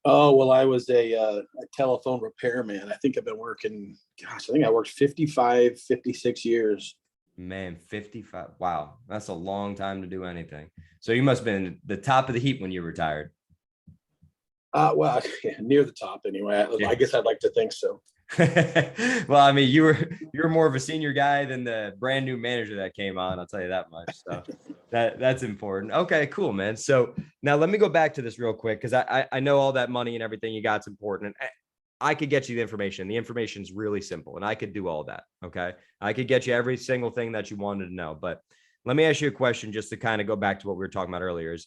[SPEAKER 3] Oh, well, I was a telephone repairman. I think I've been working, I think I worked 55, 56 years.
[SPEAKER 1] Man, 55. Wow. That's a long time to do anything. So you must have been the top of the heap when you retired.
[SPEAKER 3] Well, yeah, near the top anyway. I guess I'd like to think so.
[SPEAKER 1] Well, I mean, you were more of a senior guy than the brand new manager that came on. I'll tell you that much. So that's important. Okay, cool, man. So now let me go back to this real quick, because I know all that money and everything you got's important. And I could get you the information. The information's really simple, and I could do all that. Okay, I could get you every single thing that you wanted to know. But let me ask you a question, just to kind of go back to what we were talking about earlier. Is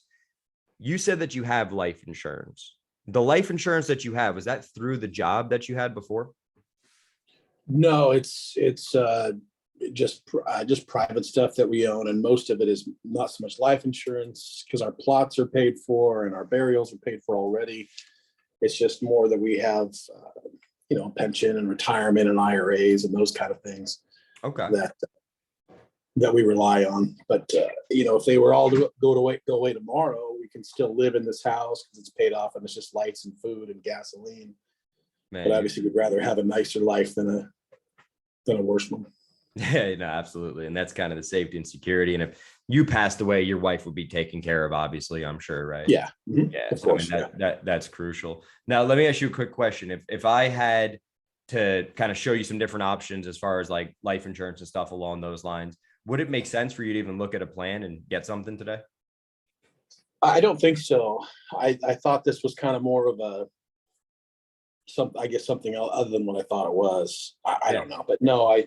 [SPEAKER 1] you said that you have life insurance. The life insurance that you have, was that through the job that you had before?
[SPEAKER 3] No, it's just private stuff that we own, and most of it is not so much life insurance because our plots are paid for and our burials are paid for already. It's just more that we have, pension and retirement and IRAs and those kind of things.
[SPEAKER 1] Okay.
[SPEAKER 3] That we rely on. But if they were all to go away tomorrow, we can still live in this house because it's paid off and it's just lights and food and gasoline. Man, but obviously we'd rather have a nicer life than a worse one.
[SPEAKER 1] Yeah, no, absolutely. And that's kind of the safety and security. And if you passed away, your wife would be taken care of, obviously, I'm sure, right?
[SPEAKER 3] Yeah. Mm-hmm.
[SPEAKER 1] Yeah. Of course, I mean, that's crucial. Now, let me ask you a quick question. If I had to kind of show you some different options as far as like life insurance and stuff along those lines, would it make sense for you to even look at a plan and get something today?
[SPEAKER 3] I don't think so. I thought this was kind of more of a something else other than what I thought it was. I don't know, but no, I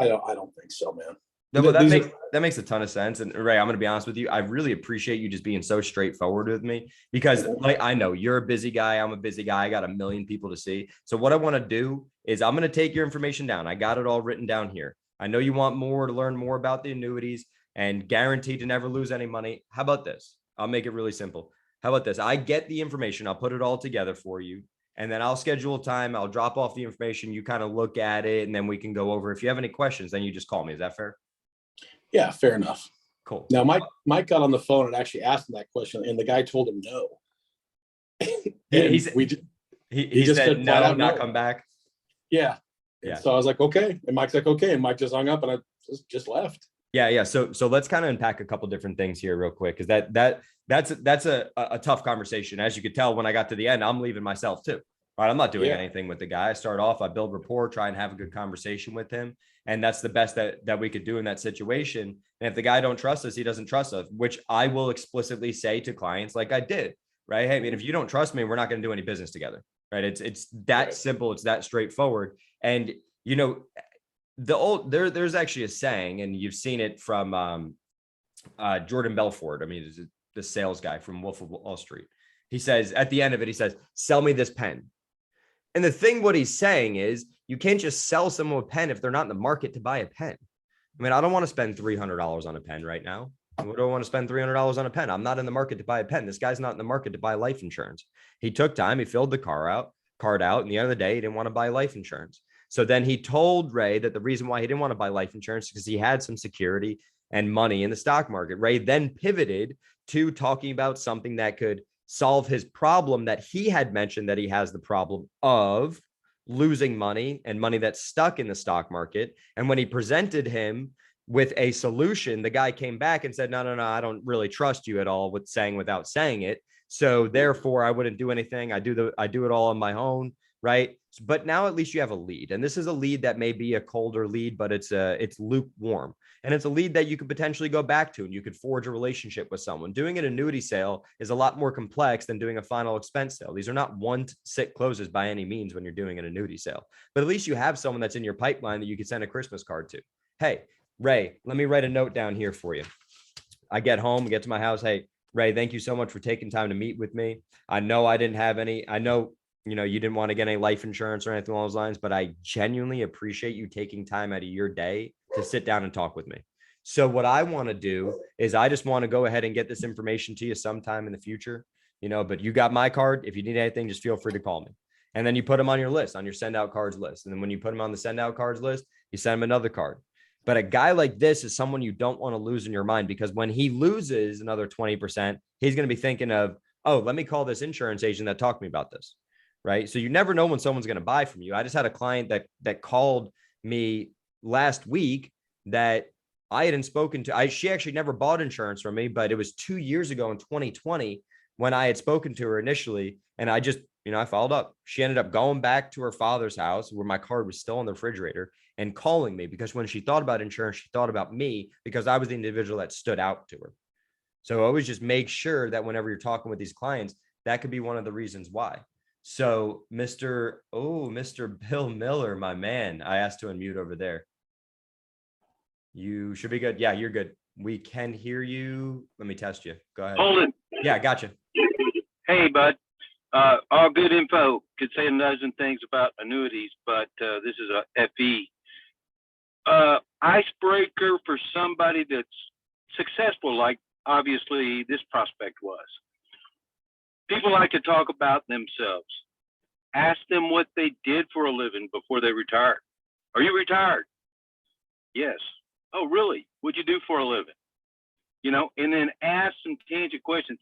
[SPEAKER 3] don't think so, man.
[SPEAKER 1] No, but
[SPEAKER 3] These
[SPEAKER 1] that makes a ton of sense. And Ray, I'm going to be honest with you. I really appreciate you just being so straightforward with me because like, I know you're a busy guy. I'm a busy guy. I got a million people to see. So what I want to do is I'm going to take your information down. I got it all written down here. I know you want more to learn more about the annuities and guaranteed to never lose any money. How about this? I'll make it really simple. How about this? I get the information. I'll put it all together for you. And then I'll schedule a time. I'll drop off the information. You kind of look at it and then we can go over. If you have any questions, then you just call me. Is that fair?
[SPEAKER 3] Yeah, fair enough.
[SPEAKER 1] Cool.
[SPEAKER 3] Now, Mike got on the phone and actually asked him that question, and the guy told him no.
[SPEAKER 1] He
[SPEAKER 3] just
[SPEAKER 1] said
[SPEAKER 3] said
[SPEAKER 1] no,
[SPEAKER 3] flat out
[SPEAKER 1] not
[SPEAKER 3] no.
[SPEAKER 1] come back.
[SPEAKER 3] Yeah.
[SPEAKER 1] Yeah.
[SPEAKER 3] So I was like, okay. And Mike's like, okay. And Mike just hung up and I just left.
[SPEAKER 1] Yeah. So let's kind of unpack a couple different things here real quick. Cause that's a tough conversation. As you could tell, when I got to the end, I'm leaving myself too. All right. I'm not doing anything with the guy. I start off, I build rapport, try and have a good conversation with him. And that's the best that we could do in that situation. And if the guy don't trust us, he doesn't trust us, which I will explicitly say to clients like I did, right? Hey, I mean, if you don't trust me, we're not going to do any business together, right? It's that simple. It's that straightforward. And, you know, there's actually a saying, and you've seen it from Jordan Belfort. I mean, the sales guy from Wolf of Wall Street. He says at the end of it, he says, sell me this pen. And the thing, what he's saying is you can't just sell someone a pen if they're not in the market to buy a pen. I mean, I don't want to spend $300 on a pen right now. What do I want to spend $300 on a pen? I'm not in the market to buy a pen. This guy's not in the market to buy life insurance. He took time. He filled the card out. And the end of the day, he didn't want to buy life insurance. So then he told Ray that the reason why he didn't want to buy life insurance is because he had some security and money in the stock market. Ray then pivoted to talking about something that could solve his problem that he had mentioned, that he has the problem of losing money and money that's stuck in the stock market. And when he presented him with a solution, the guy came back and said, no, I don't really trust you at all without saying it. So therefore I wouldn't do anything. I do it all on my own. Right. But now at least you have a lead, and this is a lead that may be a colder lead, but it's lukewarm, and it's a lead that you could potentially go back to and you could forge a relationship with someone. Doing an annuity sale is a lot more complex than doing a final expense sale. These are not one-sit closes by any means when you're doing an annuity sale, but at least you have someone that's in your pipeline that you could send a Christmas card to. Hey, Ray, let me write a note down here for you. I get home, get to my house. Hey, Ray, thank you so much for taking time to meet with me. I know I didn't have any, I know, you know, you didn't want to get any life insurance or anything along those lines, but I genuinely appreciate you taking time out of your day to sit down and talk with me. So what I want to do is I just want to go ahead and get this information to you sometime in the future, you know, but you got my card. If you need anything, just feel free to call me. And then you put them on your list, on your send out cards list. And then when you put them on the send out cards list, you send them another card. But a guy like this is someone you don't want to lose in your mind, because when he loses another 20%, he's going to be thinking of, oh, let me call this insurance agent that talked to me about this. Right. So you never know when someone's going to buy from you. I just had a client that called me last week that I hadn't spoken to. She actually never bought insurance from me, but it was 2 years ago in 2020 when I had spoken to her initially. And I just, you know, I followed up. She ended up going back to her father's house where my card was still in the refrigerator and calling me, because when she thought about insurance, she thought about me because I was the individual that stood out to her. So always just make sure that whenever you're talking with these clients, that could be one of the reasons why. So Mr. Bill Miller, my man, I asked to unmute over there. You should be good. Yeah, you're good. We can hear you. Let me test you. Go ahead.
[SPEAKER 4] Hold it.
[SPEAKER 1] Yeah, gotcha.
[SPEAKER 4] Hey, bud. All good info. Could say a dozen things about annuities, but this is a FE. Icebreaker for somebody that's successful, like obviously this prospect was. People like to talk about themselves. Ask them what they did for a living before they retired. Are you retired? Yes. Oh, really? What'd you do for a living? You know, and then ask some tangent questions.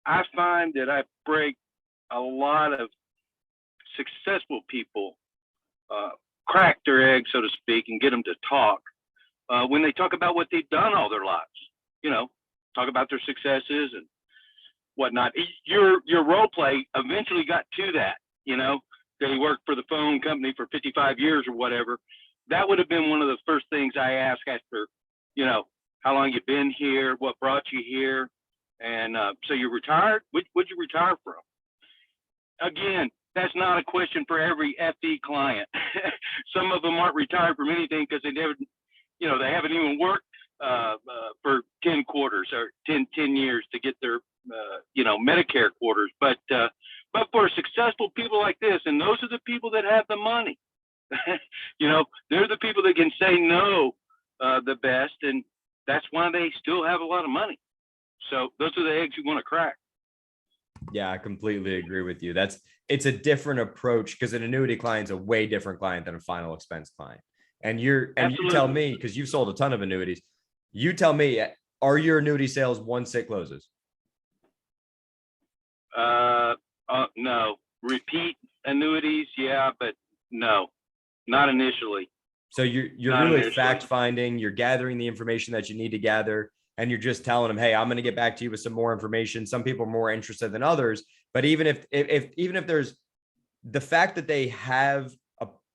[SPEAKER 4] I find that I break a lot of successful people, crack their eggs, so to speak, and get them to talk when they talk about what they've done all their lives. You know, talk about their successes and whatnot. Your role play eventually got to that, you know, that he worked for the phone company for 55 years or whatever. that would have been one of the first things I asked after, you know, how long you been here, what brought you here, and so you're retired. What'd you retire from? Again, that's not a question for every FE client. Some of them aren't retired from anything because they never, you know, they haven't even worked for 10 quarters or 10 years to get their, you know, Medicare quarters. But for successful people like this, and those are the people that have the money, you know, they're the people that can say no the best. And that's why they still have a lot of money. So those are the eggs you want to crack.
[SPEAKER 1] Yeah, I completely agree with you. It's a different approach because an annuity client's a way different client than a final expense client. And you tell me, because you've sold a ton of annuities, you tell me, are your annuity sales once it closes?
[SPEAKER 4] No. Repeat annuities, yeah, but no, not initially.
[SPEAKER 1] So you're really fact finding, you're gathering the information that you need to gather, and you're just telling them, hey, I'm going to get back to you with some more information. Some people are more interested than others, but even if there's the fact that they have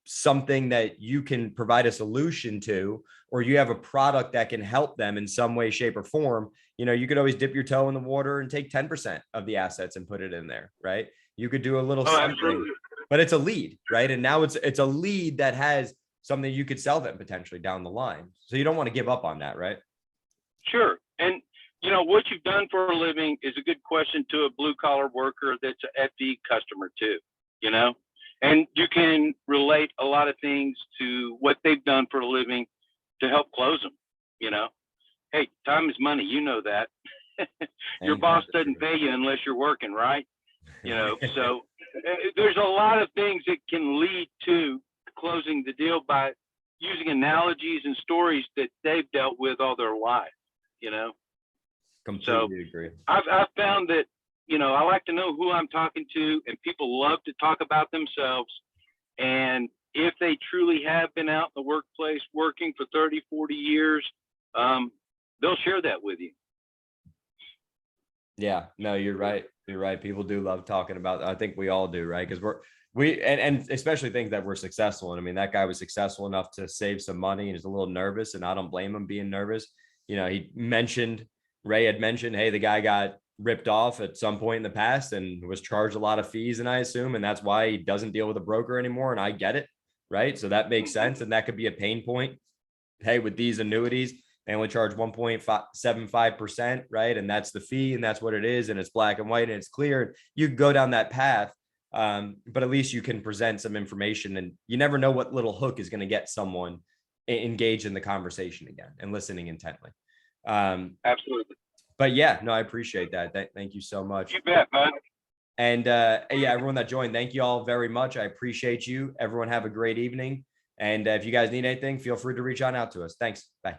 [SPEAKER 1] something that you can provide a solution to, or you have a product that can help them in some way, shape, or form, you know, you could always dip your toe in the water and take 10% of the assets and put it in there, right? You could do a little something, but it's a lead, right? And now it's a lead that has something you could sell them potentially down the line. So you don't want to give up on that, right?
[SPEAKER 4] Sure. And, you know, what you've done for a living is a good question to a blue collar worker that's a FD customer too, you know, and you can relate a lot of things to what they've done for a living to help close them, you know. Hey, time is money. You know that. Your boss doesn't pay you unless you're working, right? You know, so there's a lot of things that can lead to closing the deal by using analogies and stories that they've dealt with all their life, you know.
[SPEAKER 1] Completely agree.
[SPEAKER 4] I've found that, you know, I like to know who I'm talking to, and people love to talk about themselves. And if they truly have been out in the workplace working for 30, 40 years, they'll share that with you.
[SPEAKER 1] Yeah, no, you're right. You're right. People do love talking about, I think we all do, right? Because and especially things that we're successful in. I mean, that guy was successful enough to save some money and is a little nervous, and I don't blame him being nervous. You know, Ray had mentioned, hey, the guy got ripped off at some point in the past and was charged a lot of fees, and I assume, and that's why he doesn't deal with a broker anymore. And I get it, right? So that makes sense. And that could be a pain point. Hey, with these annuities, they only charge 1.75%, right? And that's the fee, and that's what it is. And it's black and white and it's clear. You can go down that path, but at least you can present some information, and you never know what little hook is going to get someone engaged in the conversation again and listening intently.
[SPEAKER 4] Absolutely.
[SPEAKER 1] But yeah, no, I appreciate that. Thank you so much.
[SPEAKER 4] You bet, bud.
[SPEAKER 1] And yeah, everyone that joined, thank you all very much. I appreciate you. Everyone have a great evening. And if you guys need anything, feel free to reach out to us. Thanks. Bye.